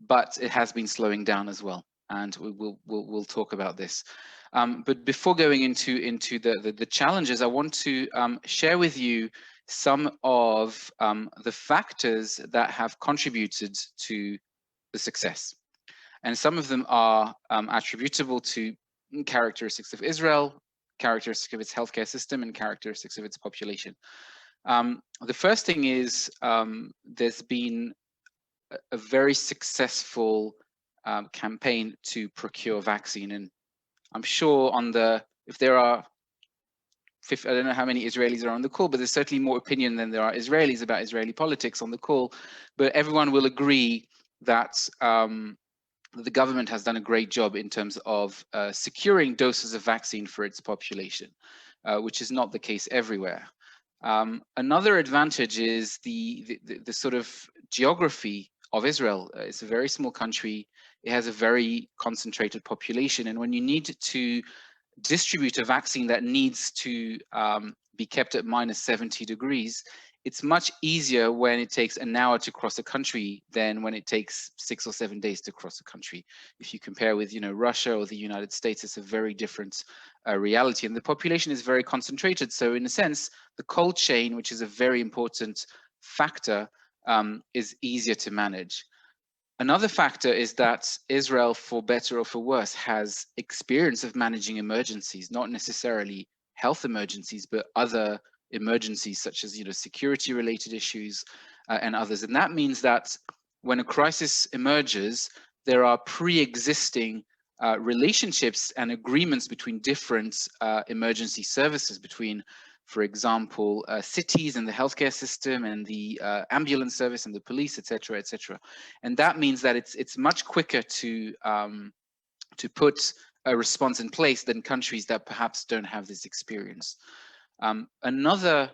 but it has been slowing down as well, and we'll talk about this. But before going into the challenges, I want to share with you some of the factors that have contributed to the success, and some of them are attributable to characteristics of Israel, characteristics of its healthcare system, and characteristics of its population. The first thing is there's been a very successful campaign to procure vaccine, and I'm sure if there are, I don't know how many Israelis are on the call, but there's certainly more opinion than there are Israelis about Israeli politics on the call. But everyone will agree that the government has done a great job in terms of securing doses of vaccine for its population, which is not the case everywhere. Another advantage is the sort of geography of Israel. It's a very small country. It has a very concentrated population, and when you need to distribute a vaccine that needs to be kept at -70 degrees, it's much easier when it takes an hour to cross a country than when it takes 6 or 7 days to cross a country. If you compare with, Russia or the United States, it's a very different reality, and the population is very concentrated. So in a sense, the cold chain, which is a very important factor, is easier to manage. Another factor is that Israel, for better or for worse, has experience of managing emergencies, not necessarily health emergencies, but other emergencies such as security related issues and others. And that means that when a crisis emerges, there are pre-existing relationships and agreements between different emergency services, between for example, cities and the healthcare system and the ambulance service and the police, etc., etc. And that means that it's much quicker to put a response in place than countries that perhaps don't have this experience. Another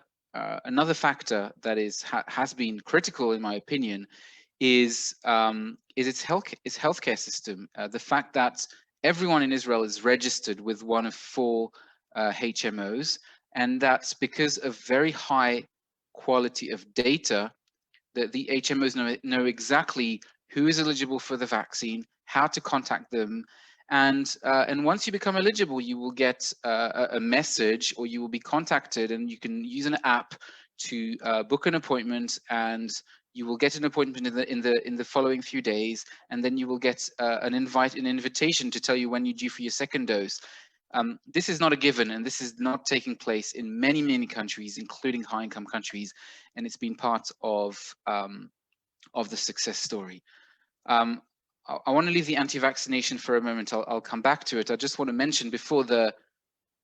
factor that has been critical, in my opinion, is its healthcare system. The fact that everyone in Israel is registered with one of 4 HMOs, and that's because of very high quality of data that the HMOs know exactly who is eligible for the vaccine, how to contact them, and once you become eligible, you will get a message, or you will be contacted, and you can use an app to book an appointment, and you will get an appointment in the following few days, and then you will get an invitation to tell you when you're due for your second dose. This is not a given, and this is not taking place in many countries, including high-income countries, and it's been part of the success story. I want to leave the anti-vaccination for a moment. I'll come back to it. I just want to mention before the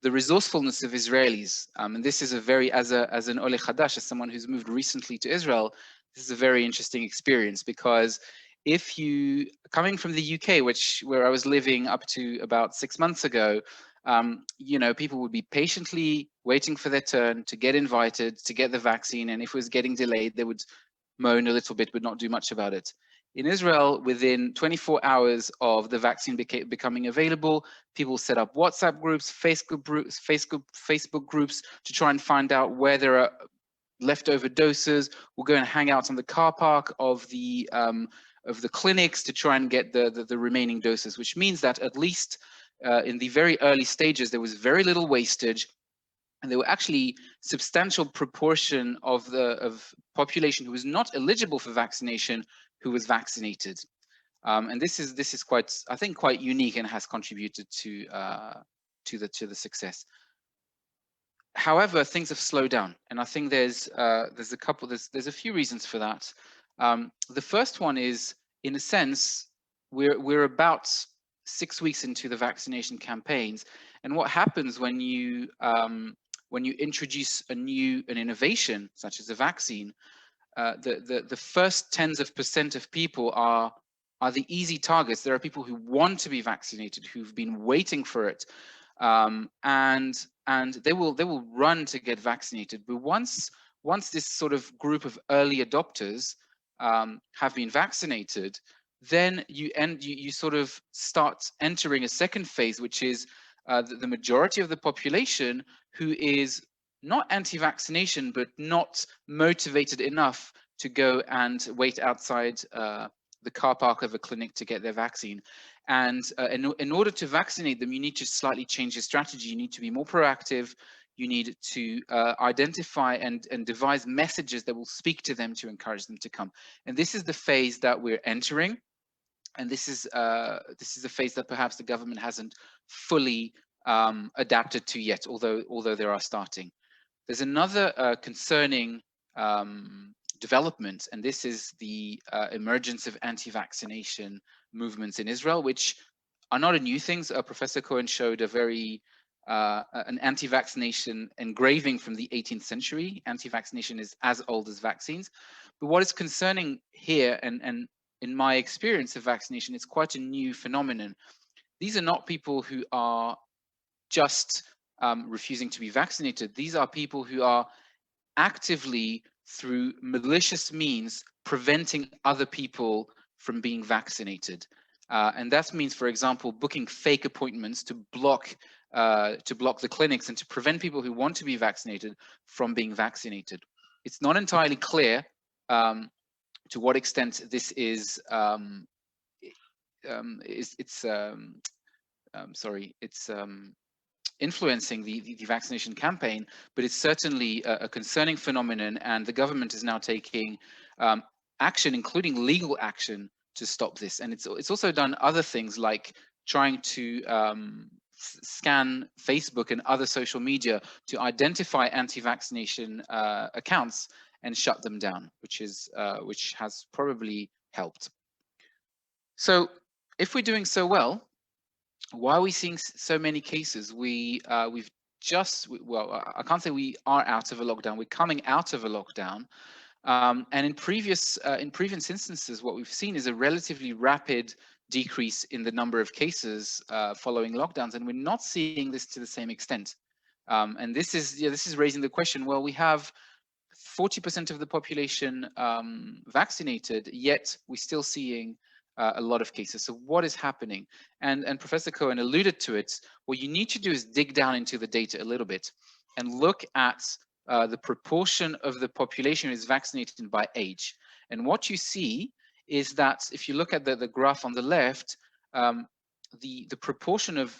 resourcefulness of Israelis, and this is a very, as an Ole Chadash, as someone who's moved recently to Israel, this is a very interesting experience, because if you, coming from the UK, where I was living up to about 6 months ago, you know, people would be patiently waiting for their turn to get invited, to get the vaccine, and if it was getting delayed, they would moan a little bit, but not do much about it. In Israel, within 24 hours of the vaccine becoming available, people set up WhatsApp groups, Facebook groups to try and find out where there are leftover doses. We'll go and hang out on the car park of the clinics to try and get the remaining doses, which means that at least in the very early stages, there was very little wastage. And there were actually substantial proportion of population who was not eligible for vaccination who was vaccinated, and this is quite, I think, quite unique, and has contributed to the success. However, things have slowed down, and I think there's a few reasons for that. The first one is, in a sense, we're about 6 weeks into the vaccination campaigns, and what happens when you introduce an innovation such as a vaccine, the first tens of % of people are the easy targets. There are people who want to be vaccinated, who've been waiting for it, and they will run to get vaccinated. But once this sort of group of early adopters have been vaccinated, then you sort of start entering a second phase, which is the majority of the population who is not anti-vaccination, but not motivated enough to go and wait outside the car park of a clinic to get their vaccine. And in order to vaccinate them, you need to slightly change your strategy. You need to be more proactive. You need to identify and devise messages that will speak to them to encourage them to come. And this is the phase that we're entering. And this is a phase that perhaps the government hasn't fully adapted to yet, although they are starting. There's another concerning development, and this is the emergence of anti-vaccination movements in Israel, which are not a new thing. Professor Cohen showed an anti-vaccination engraving from the 18th century. Anti-vaccination is as old as vaccines. But what is concerning here, and in my experience of vaccination, it's quite a new phenomenon. These are not people who are just refusing to be vaccinated. These are people who are actively, through malicious means, preventing other people from being vaccinated. And that means, for example, booking fake appointments to block the clinics and to prevent people who want to be vaccinated from being vaccinated. It's not entirely clear to what extent this is influencing the vaccination campaign, but it's certainly a concerning phenomenon, and the government is now taking action, including legal action, to stop this. And it's also done other things, like trying to scan Facebook and other social media to identify anti-vaccination accounts and shut them down, which has probably helped. So if we're doing so well, why are we seeing so many cases? We've well, I can't say we are out of a lockdown. We're coming out of a lockdown. And in previous instances, what we've seen is a relatively rapid decrease in the number of cases following lockdowns, and we're not seeing this to the same extent. And this is raising the question. Well, we have 40% of the population vaccinated, yet we're still seeing a lot of cases. So what is happening? And Professor Cohen alluded to it. What you need to do is dig down into the data a little bit and look at the proportion of the population is vaccinated by age. And what you see is that if you look at the graph on the left, the proportion of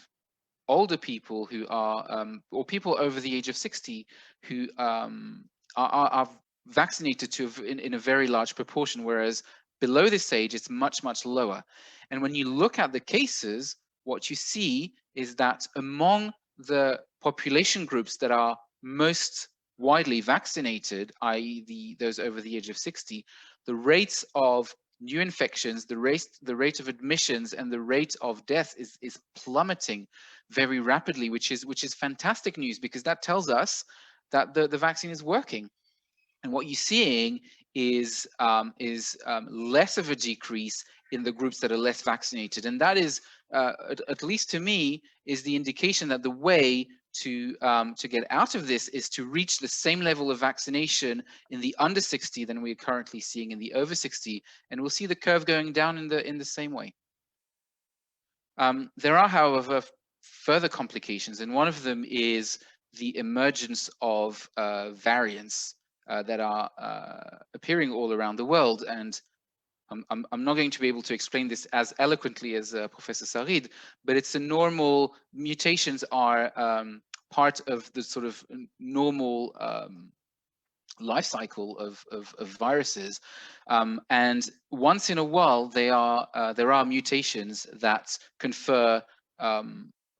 older people who are, or people over the age of 60 who are vaccinated in a very large proportion, whereas below this age, it's much, much lower. And when you look at the cases, what you see is that among the population groups that are most widely vaccinated, i.e. those over the age of 60, the rates of new infections, the rate of admissions, and the rate of death is plummeting very rapidly, which is fantastic news, because that tells us that the vaccine is working. And what you're seeing is less of a decrease in the groups that are less vaccinated, and that is, at least to me, is the indication that the way to get out of this is to reach the same level of vaccination in the under 60 than we're currently seeing in the over 60, and we'll see the curve going down in the same way. There are, however, further complications, and one of them is the emergence of variants that are appearing all around the world. And I'm not going to be able to explain this as eloquently as Professor Sarid, but it's a normal, mutations are part of the sort of normal life cycle of viruses. And once in a while, there are mutations that confer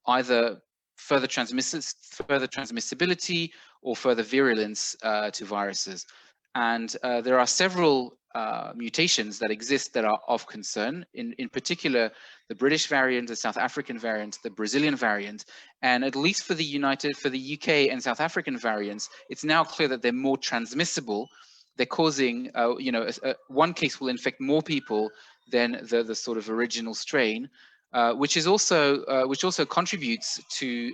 either further transmissibility or further virulence to viruses. And there are several mutations that exist that are of concern, in particular, the British variant, the South African variant, the Brazilian variant, and at least for the UK and South African variants, it's now clear that they're more transmissible. They're causing, one case will infect more people than the sort of original strain, which also contributes to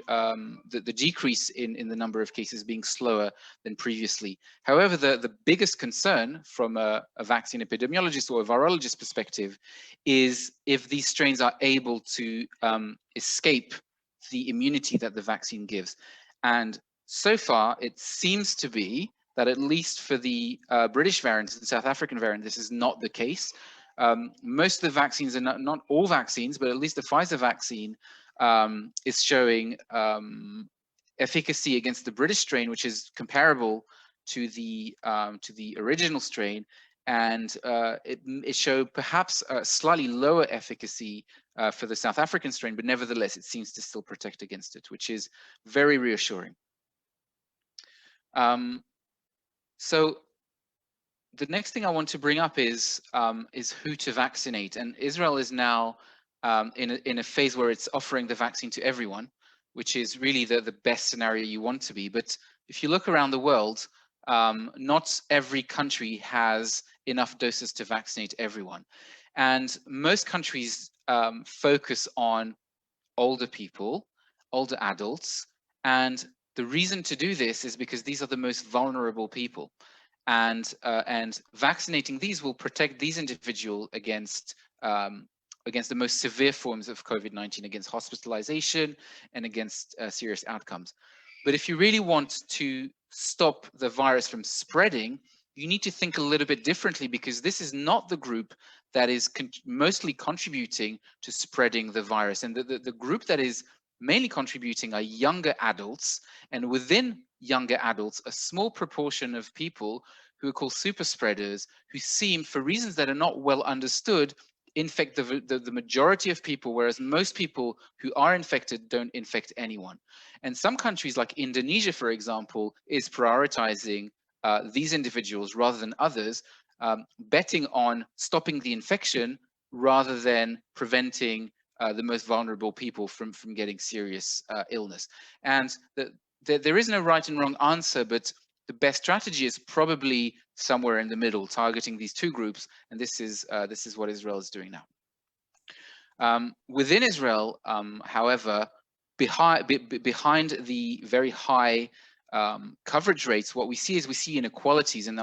the decrease in the number of cases being slower than previously. However, the biggest concern from a vaccine epidemiologist or a virologist perspective is if these strains are able to escape the immunity that the vaccine gives. And so far, it seems to be that at least for the British variant and South African variant, this is not the case. Most of the vaccines, are not all vaccines, but at least the Pfizer vaccine is showing efficacy against the British strain, which is comparable to the original strain, and it showed perhaps a slightly lower efficacy for the South African strain, but nevertheless, it seems to still protect against it, which is very reassuring. So the next thing I want to bring up is who to vaccinate, and Israel is now in a phase where it's offering the vaccine to everyone, which is really the best scenario you want to be. But if you look around the world, not every country has enough doses to vaccinate everyone, and most countries focus on older people, older adults, and the reason to do this is because these are the most vulnerable people. And vaccinating these will protect these individuals against the most severe forms of COVID-19, against hospitalization and against serious outcomes. But if you really want to stop the virus from spreading, you need to think a little bit differently, because this is not the group that is mostly contributing to spreading the virus. And the group that is mainly contributing are younger adults, and within younger adults, a small proportion of people who are called super spreaders, who seem, for reasons that are not well understood, infect the majority of people, whereas most people who are infected don't infect anyone. And some countries like Indonesia, for example, is prioritizing these individuals rather than others, betting on stopping the infection rather than preventing the most vulnerable people from getting serious illness. And there is no right and wrong answer, but the best strategy is probably somewhere in the middle, targeting these two groups, and this is what Israel is doing now. Within Israel, however, behind the very high coverage rates, what we see inequalities, and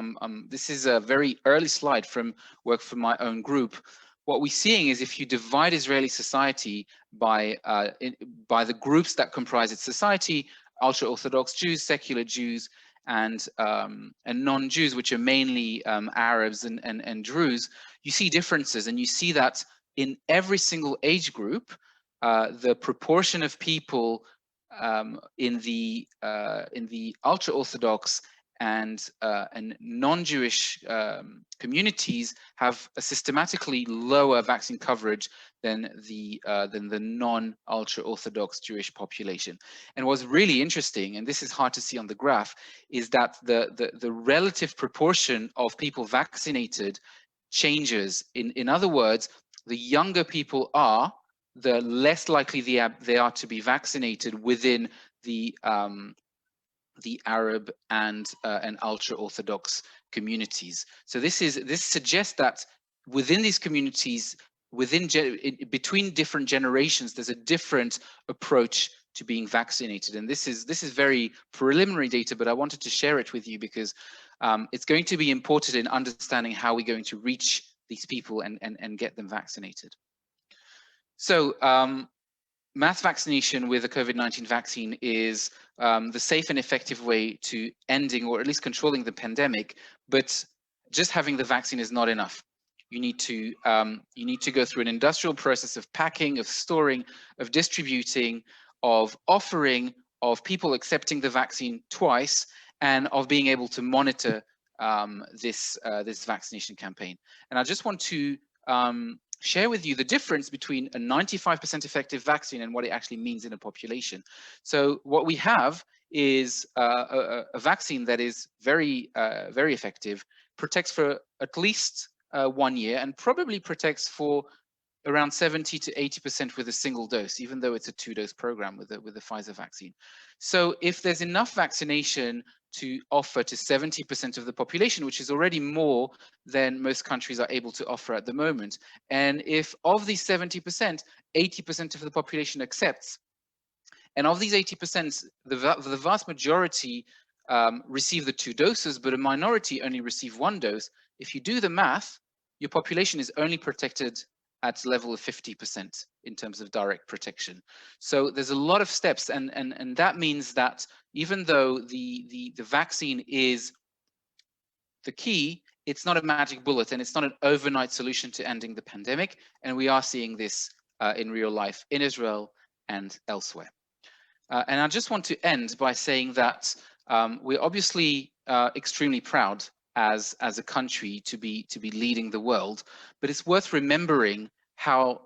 this is a very early slide from work from my own group. What we're seeing is if you divide Israeli society by the groups that comprise its society, ultra-Orthodox Jews, secular Jews, and non-Jews, which are mainly Arabs and Druze, you see differences, and you see that in every single age group, the proportion of people in the ultra-Orthodox and non-Jewish communities have a systematically lower vaccine coverage than the non-ultra-Orthodox Jewish population. And what's really interesting, and this is hard to see on the graph, is that the relative proportion of people vaccinated changes. In other words, the younger people are, the less likely they are to be vaccinated within the Arab and ultra-Orthodox communities. So this suggests that within these communities, between different generations, there's a different approach to being vaccinated. And this is very preliminary data, but I wanted to share it with you because it's going to be important in understanding how we're going to reach these people and get them vaccinated. So mass vaccination with a COVID-19 vaccine is the safe and effective way to ending or at least controlling the pandemic, but just having the vaccine is not enough. You need to go through an industrial process of packing, of storing, of distributing, of offering, of people accepting the vaccine twice, and of being able to monitor this vaccination campaign. And I just want to share with you the difference between a 95% effective vaccine and what it actually means in a population. So what we have is a vaccine that is very effective, protects for at least 1 year, and probably protects for around 70 to 80% with a single dose, even though it's a 2-dose program with the Pfizer vaccine. So if there's enough vaccination to offer to 70% of the population, which is already more than most countries are able to offer at the moment, and if of these 70%, 80% of the population accepts, and of these 80%, the vast majority receive the 2 doses, but a minority only receive 1 dose, if you do the math, your population is only protected at a level of 50% in terms of direct protection. So there's a lot of steps, and that means that even though the vaccine is the key, it's not a magic bullet, and it's not an overnight solution to ending the pandemic. And we are seeing this in real life in Israel and elsewhere. And I just want to end by saying that we're obviously extremely proud as a country to be leading the world, but it's worth remembering how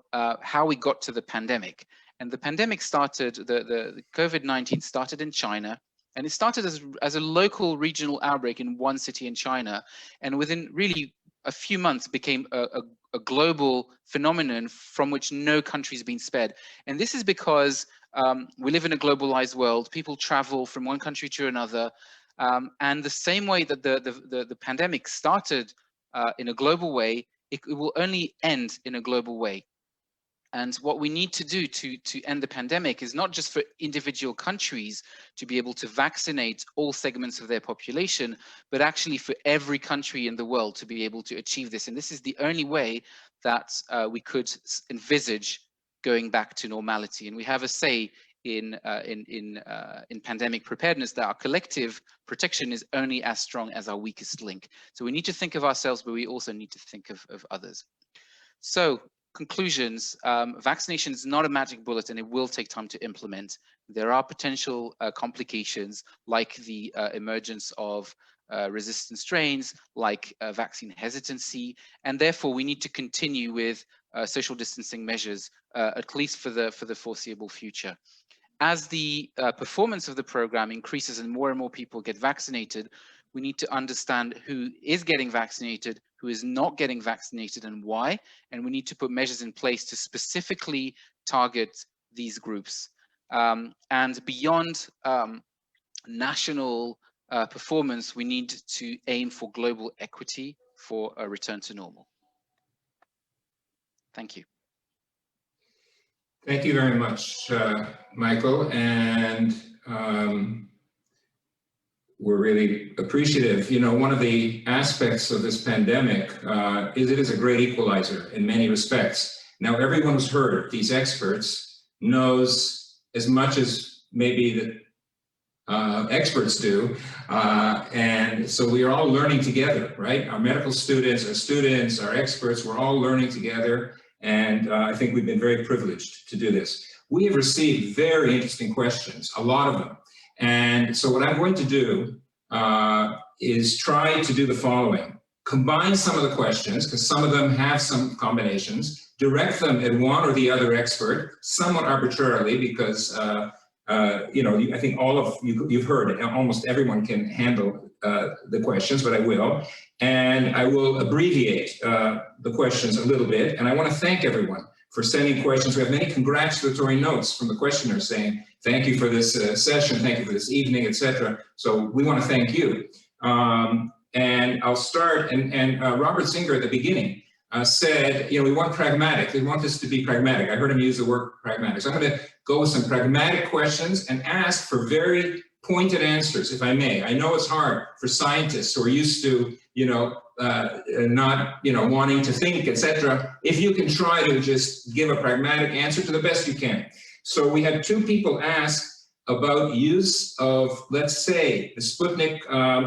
we got to the pandemic. And the pandemic started, the COVID-19 started in China, and it started as a local regional outbreak in one city in China, and within really a few months became a global phenomenon from which no country's been spared. And this is because we live in a globalized world. People travel from one country to another, and the same way that the pandemic started in a global way, it will only end in a global way. And what we need to do to end the pandemic is not just for individual countries to be able to vaccinate all segments of their population, but actually for every country in the world to be able to achieve this. And this is the only way that we could envisage going back to normality. And we have a say in pandemic preparedness that our collective protection is only as strong as our weakest link. So we need to think of ourselves, but we also need to think of others. So conclusions, vaccination is not a magic bullet, and it will take time to implement. There are potential complications like the emergence of resistant strains, like vaccine hesitancy, and therefore we need to continue with social distancing measures, at least for the foreseeable future. As the performance of the program increases and more people get vaccinated, we need to understand who is getting vaccinated, who is not getting vaccinated, and why. And we need to put measures in place to specifically target these groups. And beyond national performance, we need to aim for global equity for a return to normal. Thank you. Thank you very much, Michael, and we're really appreciative. You know, one of the aspects of this pandemic is it is a great equalizer in many respects. Now, everyone who's heard these experts knows as much as maybe the experts do, and so we are all learning together, right? Our medical students, our experts, we're all learning together. And I think we've been very privileged to do this. We have received very interesting questions, a lot of them. And so what I'm going to do is try to do the following. Combine some of the questions, because some of them have some combinations, direct them at one or the other expert, somewhat arbitrarily, because you know, I think all of you've heard it, almost everyone can handle the questions, but I will. And I will abbreviate the questions a little bit. And I want to thank everyone for sending questions. We have many congratulatory notes from the questioners saying, thank you for this session, thank you for this evening, etc. So we want to thank you. And I'll start, and Robert Singer at the beginning said, you know, we want pragmatic. We want this to be pragmatic. I heard him use the word pragmatic. So I'm going to go with some pragmatic questions and ask for very pointed answers, if I may. I know it's hard for scientists who are used to, you know, not, you know, wanting to think, etc. If you can try to just give a pragmatic answer to the best you can. So we had two people ask about use of, let's say, the Sputnik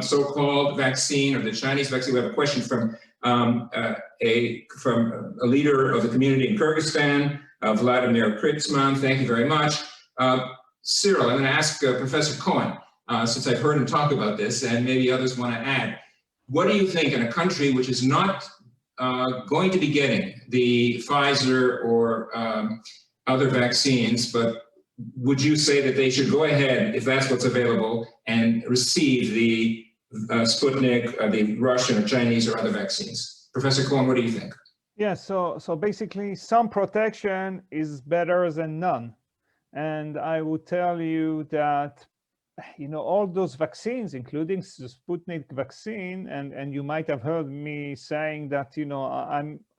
so-called vaccine or the Chinese vaccine. We have a question from a leader of the community in Kyrgyzstan, Vladimir Kritzman. Thank you very much. Cyril, I'm going to ask Professor Cohen, since I've heard him talk about this, and maybe others want to add. What do you think in a country which is not going to be getting the Pfizer or other vaccines, but would you say that they should go ahead, if that's what's available, and receive the Sputnik, the Russian or Chinese or other vaccines? Professor Cohen, what do you think? Yeah, so basically some protection is better than none. And I would tell you that, you know, all those vaccines, including the Sputnik vaccine, and you might have heard me saying that, you know,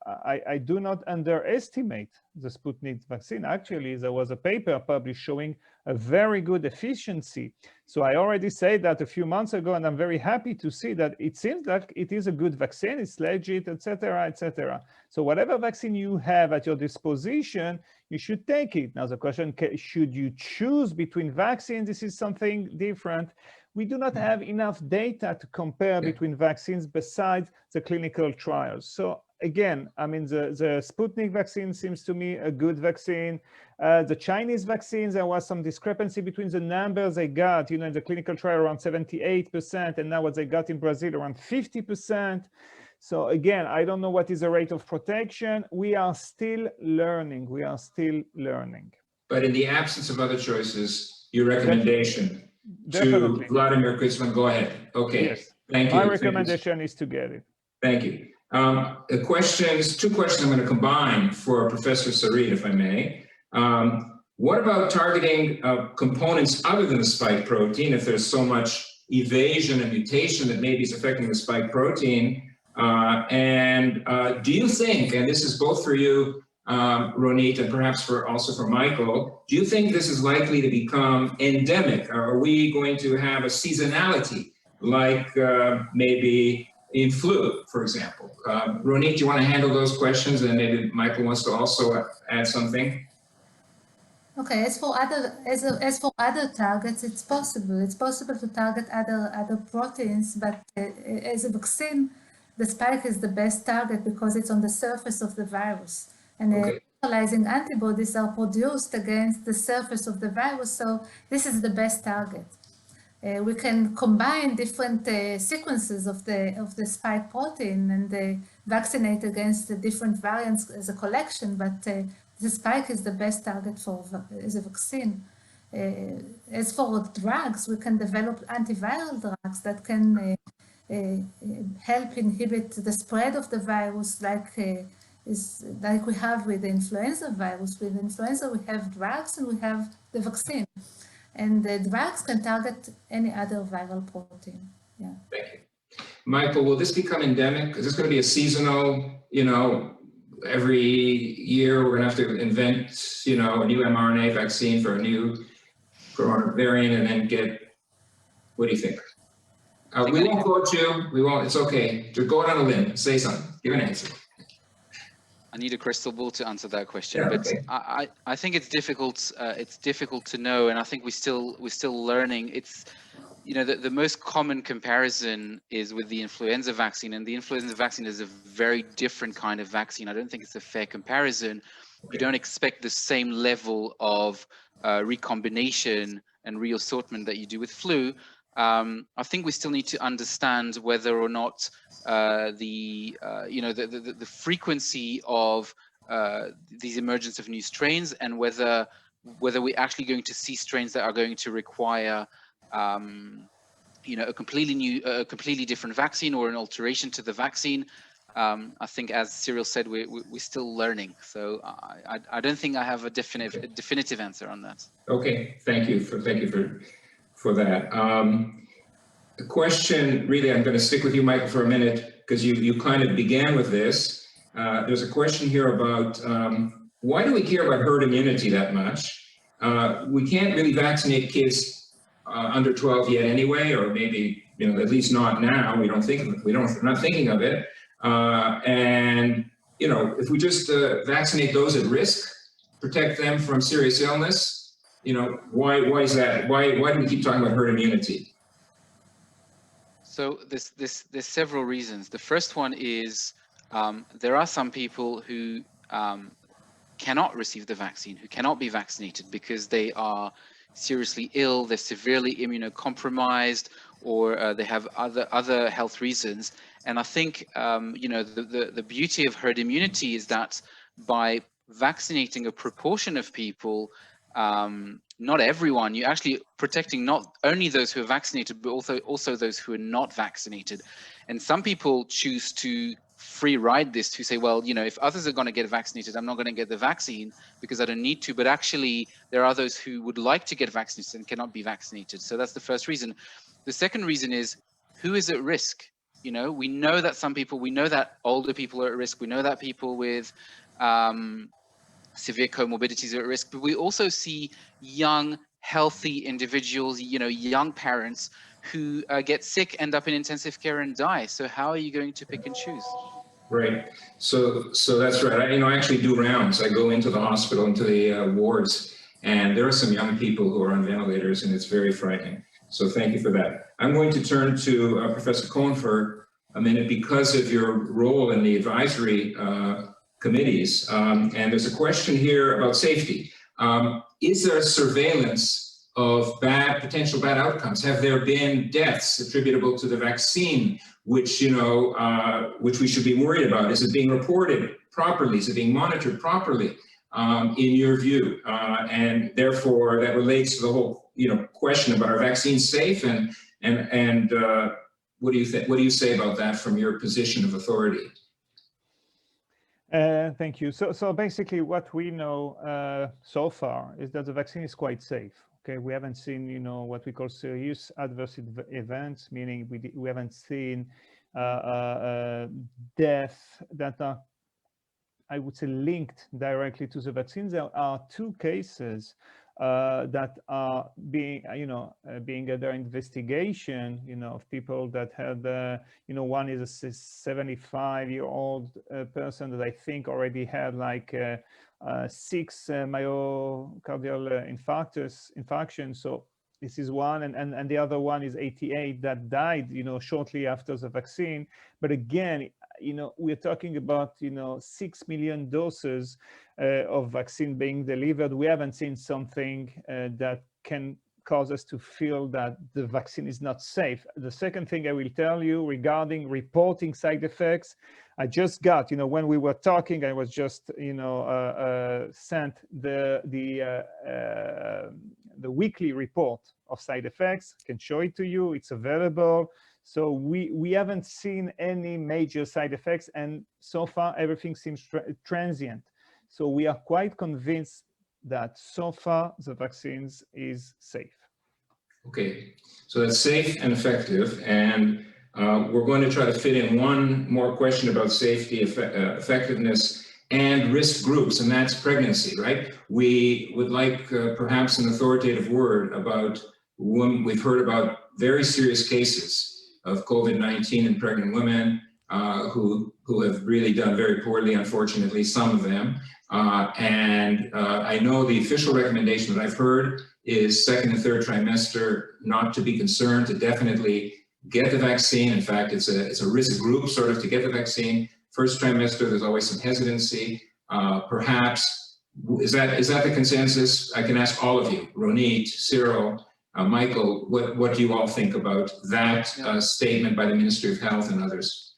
I do not underestimate the Sputnik vaccine. Actually, there was a paper published showing a very good efficiency. So I already said that a few months ago, and I'm very happy to see that it seems like it is a good vaccine, it's legit, etc., etc. So whatever vaccine you have at your disposition, you should take it. Now the question, should you choose between vaccines? This is something different. We do not have enough data to compare between vaccines besides the clinical trials. So again, I mean, the Sputnik vaccine seems to me a good vaccine. The Chinese vaccines, there was some discrepancy between the numbers they got, you know, in the clinical trial around 78%, and now what they got in Brazil around 50%. So again, I don't know what is the rate of protection. We are still learning. We are still learning. But in the absence of other choices, your recommendation Definitely. to Vladimir Kritzman, go ahead. Okay. Yes. Thank you. My recommendation is to get it. Thank you. Two questions I'm going to combine for Professor Sarid, if I may. What about targeting components other than the spike protein, if there's so much evasion and mutation that maybe is affecting the spike protein? Do you think, and this is both for you, Ronit, and perhaps also for Michael, do you think this is likely to become endemic? Are we going to have a seasonality like maybe in flu, for example? Ronit, do you want to handle those questions? And maybe Michael wants to also add something. Okay, as for other targets, it's possible. It's possible to target other proteins, but as a vaccine, the spike is the best target because it's on the surface of the virus. And neutralizing antibodies are produced against the surface of the virus, so this is the best target. We can combine different sequences of the spike protein and vaccinate against the different variants as a collection, but the spike is the best target as a vaccine. As for drugs, we can develop antiviral drugs that can help inhibit the spread of the virus, like we have with the influenza virus. With influenza, we have drugs and we have the vaccine. And the drugs can target any other viral protein. Yeah. Thank you. Michael, will this become endemic? Is this going to be a seasonal, every year we're going to have to invent, a new mRNA vaccine for a new corona variant and then get, what do you think? We won't quote you. We won't. It's okay. Just go out on a limb. Say something. Give an answer. I need a crystal ball to answer that question, Yeah, but okay. I think it's difficult. It's difficult to know, and I think we're still learning. It's the most common comparison is with the influenza vaccine, and the influenza vaccine is a very different kind of vaccine. I don't think it's a fair comparison. You don't expect the same level of recombination and reassortment that you do with flu. I think we still need to understand whether or not the frequency of these emergence of new strains, and whether we're actually going to see strains that are going to require a completely different vaccine or an alteration to the vaccine. I think, as Cyril said, we're still learning. So I don't think I have a definitive answer on that. Okay, thank you for that. The question, really, I'm going to stick with you, Michael, for a minute, because you kind of began with this. There's a question here about why do we care about herd immunity that much? We can't really vaccinate kids under 12 yet anyway, or maybe at least not now. We're not thinking of it. And if we just vaccinate those at risk, protect them from serious illness, why is that? Why do we keep talking about herd immunity? So there's several reasons. The first one is there are some people who cannot receive the vaccine, who cannot be vaccinated because they are seriously ill, they're severely immunocompromised, or they have other health reasons. And I think the beauty of herd immunity is that by vaccinating a proportion of people, not everyone, you're actually protecting not only those who are vaccinated, but also those who are not vaccinated. And some people choose to free ride this, to say, well, if others are going to get vaccinated, I'm not going to get the vaccine because I don't need to. But actually, there are those who would like to get vaccinated and cannot be vaccinated. So that's the first reason. The second reason is, who is at risk? We know that we know that older people are at risk. We know that people with severe comorbidities are at risk, but we also see young, healthy individuals, young parents who get sick, end up in intensive care and die. So how are you going to pick and choose? Right. So that's right. I actually do rounds. I go into the hospital, into the wards, and there are some young people who are on ventilators, and it's very frightening. So thank you for that. I'm going to turn to Professor Cohen for a minute because of your role in the advisory committees. And there's a question here about safety. Is there surveillance of potential bad outcomes? Have there been deaths attributable to the vaccine, which we should be worried about? Is it being reported properly? Is it being monitored properly, in your view? And therefore, that relates to the whole question about, are vaccines safe? And what do you think? What do you say about that from your position of authority? Thank you. So basically what we know so far is that the vaccine is quite safe. Okay, we haven't seen, what we call serious adverse events, meaning we haven't seen deaths that are, I would say, linked directly to the vaccine. There are two cases that are being under investigation, of people that had, one is a 75-year-old person that I think already had like 6 myocardial infarctions. So this is one, and the other one is 88 that died, shortly after the vaccine. But again, we're talking about, 6 million doses of vaccine being delivered. We haven't seen something that can cause us to feel that the vaccine is not safe. The second thing I will tell you regarding reporting side effects, I just got, when we were talking, I was just, sent the weekly report of side effects. I can show it to you. It's available. So we haven't seen any major side effects, and so far everything seems transient. So we are quite convinced that so far the vaccines is safe. Okay, so that's safe and effective, and we're going to try to fit in one more question about safety, effectiveness, and risk groups, and that's pregnancy, right? We would like perhaps an authoritative word about women. We've heard about very serious cases of COVID-19 in pregnant women who have really done very poorly, unfortunately, some of them. I know the official recommendation that I've heard is second and third trimester not to be concerned, to definitely get the vaccine. In fact, it's a risk group sort of to get the vaccine. First trimester, there's always some hesitancy. Perhaps, is that the consensus? I can ask all of you, Ronit, Cyril, Michael, what do you all think about that statement by the Ministry of Health and others?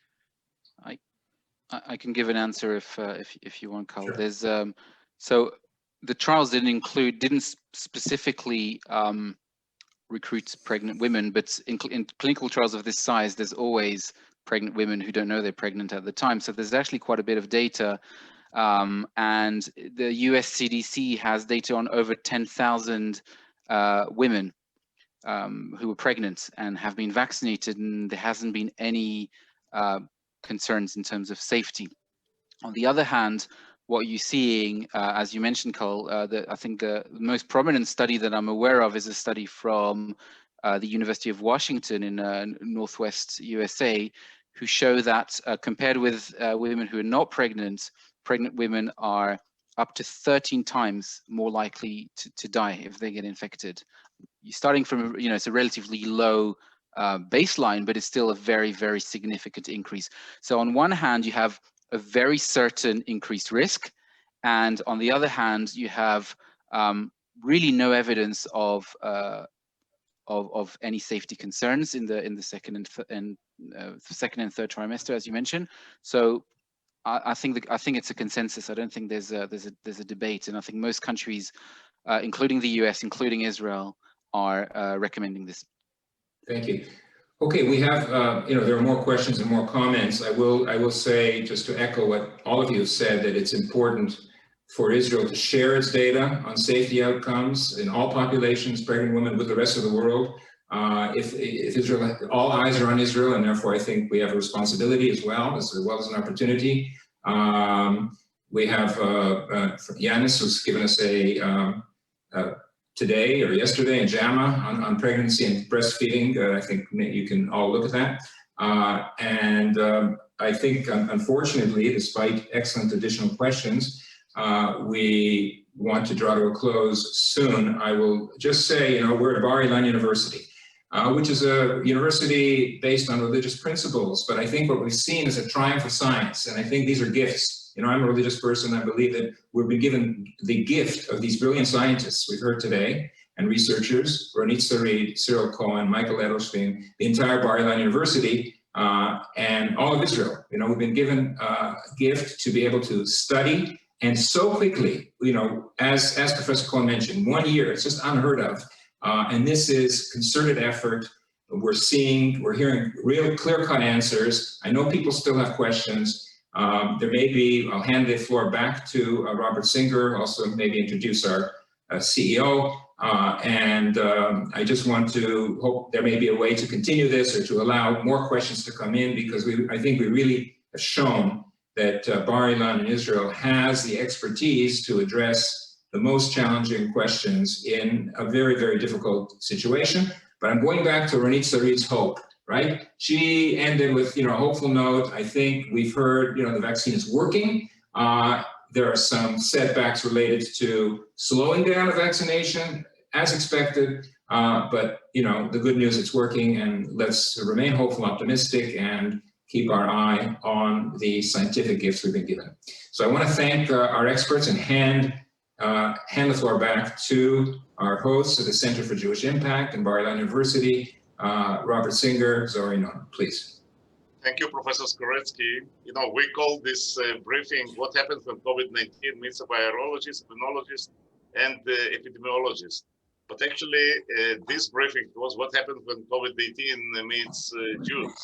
I can give an answer if you want, Karl. Sure. There's so the trials didn't specifically recruit pregnant women, but in clinical trials of this size, there's always pregnant women who don't know they're pregnant at the time. So there's actually quite a bit of data, and the US CDC has data on over 10,000 women who were pregnant and have been vaccinated, and there hasn't been any concerns in terms of safety. On the other hand, what you're seeing, as you mentioned, Karl, I think the most prominent study that I'm aware of is a study from the University of Washington in Northwest USA, who show that compared with women who are not pregnant, pregnant women are up to 13 times more likely to die if they get infected. You're starting from, it's a relatively low baseline, but it's still a very, very significant increase. So on one hand, you have a very certain increased risk, and on the other hand, you have really no evidence of any safety concerns in the second and third trimester, as you mentioned. So I think it's a consensus. I don't think there's a debate, and I think most countries, including the US, including Israel, are recommending this. Thank you. Okay, we have, there are more questions and more comments. I will say, just to echo what all of you have said, that it's important for Israel to share its data on safety outcomes in all populations, pregnant women, with the rest of the world. If Israel, all eyes are on Israel, and therefore I think we have a responsibility as well as an opportunity. We have Yanis, who's given us today or yesterday in JAMA on pregnancy and breastfeeding. I think you can all look at that. I think, unfortunately, despite excellent additional questions, we want to draw to a close soon. I will just say, we're at Bar-Ilan University, which is a university based on religious principles. But I think what we've seen is a triumph of science. And I think these are gifts. I'm a religious person. I believe that we've been given the gift of these brilliant scientists we've heard today, and researchers, Ronit, Sarid, Cyril Cohen, Michael Edelstein, the entire Bar-Ilan University, and all of Israel. We've been given a gift to be able to study, and so quickly, as Professor Cohen mentioned, 1 year, it's just unheard of. And this is concerted effort. We're hearing real clear-cut answers. I know people still have questions. There may be, I'll hand the floor back to Robert Singer, also maybe introduce our CEO. I just want to hope there may be a way to continue this or to allow more questions to come in, because I think we really have shown that Bar-Ilan in Israel has the expertise to address the most challenging questions in a very, very difficult situation. But I'm going back to Ronit Sarid's hope. Right? She ended with, a hopeful note. I think we've heard, the vaccine is working. There are some setbacks related to slowing down the vaccination as expected. But, the good news, it's working, and let's remain hopeful, optimistic, and keep our eye on the scientific gifts we've been given. So I want to thank our experts and hand the floor back to our hosts of the Center for Jewish Impact and Bar-Ilan University, Robert Singer, please. Thank you, Professor Skorecki. We call this briefing "What Happens When COVID-19 Meets a Virologist, Immunologist, and Epidemiologist." But actually, this briefing was what happens when COVID-19 meets Jews,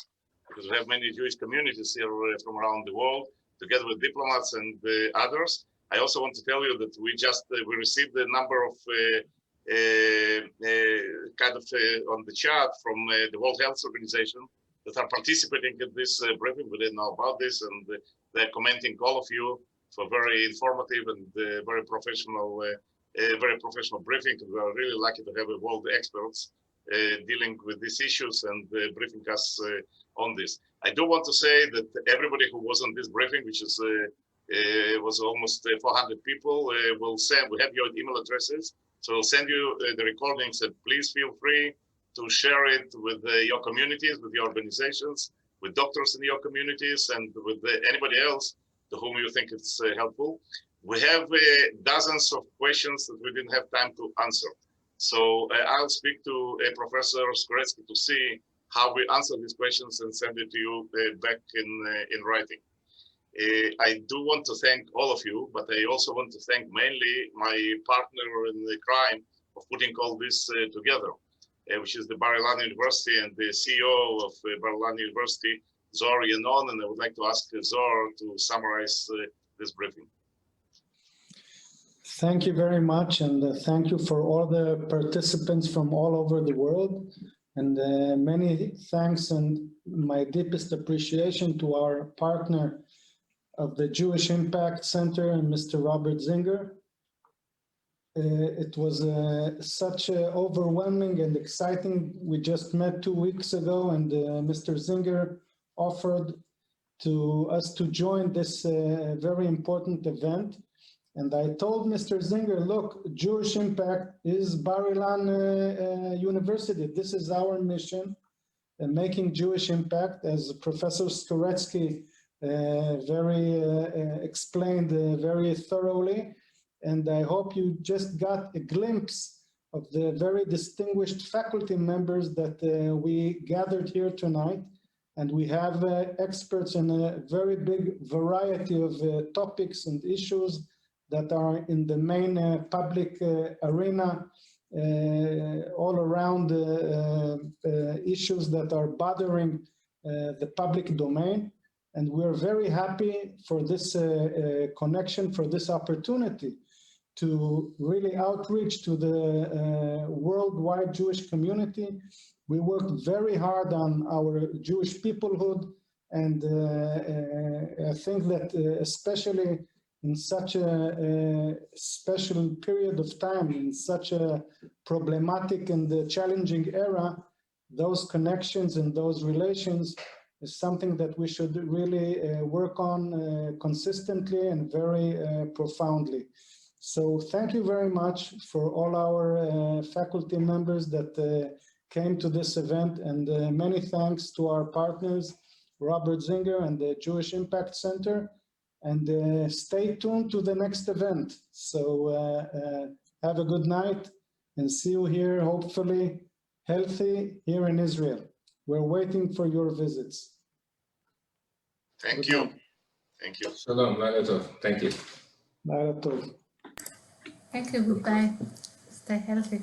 because we have many Jewish communities here from around the world, together with diplomats and others. I also want to tell you that we received a number of kind of on the chat from the World Health Organization that are participating in this briefing. We didn't know about this, and they're commenting all of you for very informative and very professional briefing. We are really lucky to have a world experts dealing with these issues and briefing us on this. I do want to say that everybody who was on this briefing, which is was almost 400 people, will send. We have your email addresses, so we'll send you the recordings, and please feel free to share it with your communities, with your organizations, with doctors in your communities, and with anybody else to whom you think it's helpful. We have dozens of questions that we didn't have time to answer. So I'll speak to Professor Skorecki to see how we answer these questions and send it to you back in writing. I do want to thank all of you, but I also want to thank mainly my partner in the crime of putting all this together, which is the Bar-Ilan University and the CEO of Bar-Ilan University, Zor Yanon, and I would like to ask Zor to summarize this briefing. Thank you very much, and thank you for all the participants from all over the world, and many thanks and my deepest appreciation to our partner of the Jewish Impact Center and Mr. Robert Zinger. It was such overwhelming and exciting. We just met 2 weeks ago, and Mr. Zinger offered to us to join this very important event. And I told Mr. Zinger, look, Jewish Impact is Bar-Ilan University. This is our mission, making Jewish impact, as Professor Skorecki explained very thoroughly. And I hope you just got a glimpse of the very distinguished faculty members that we gathered here tonight. And we have experts in a very big variety of topics and issues that are in the main public arena, all around issues that are bothering the public domain. And we're very happy for this connection, for this opportunity to really outreach to the worldwide Jewish community. We worked very hard on our Jewish peoplehood, and I think that especially in such a special period of time, in such a problematic and challenging era, those connections and those relations is something that we should really work on consistently and very profoundly. So thank you very much for all our faculty members that came to this event, and many thanks to our partners, Robert Zinger and the Jewish Impact Center. And stay tuned to the next event. So have a good night and see you here, hopefully healthy, here in Israel. We're waiting for your visits. Thank you. Thank you. Shalom, Laila Tov. Thank you. Laila Tov. Thank you. Goodbye. Stay healthy.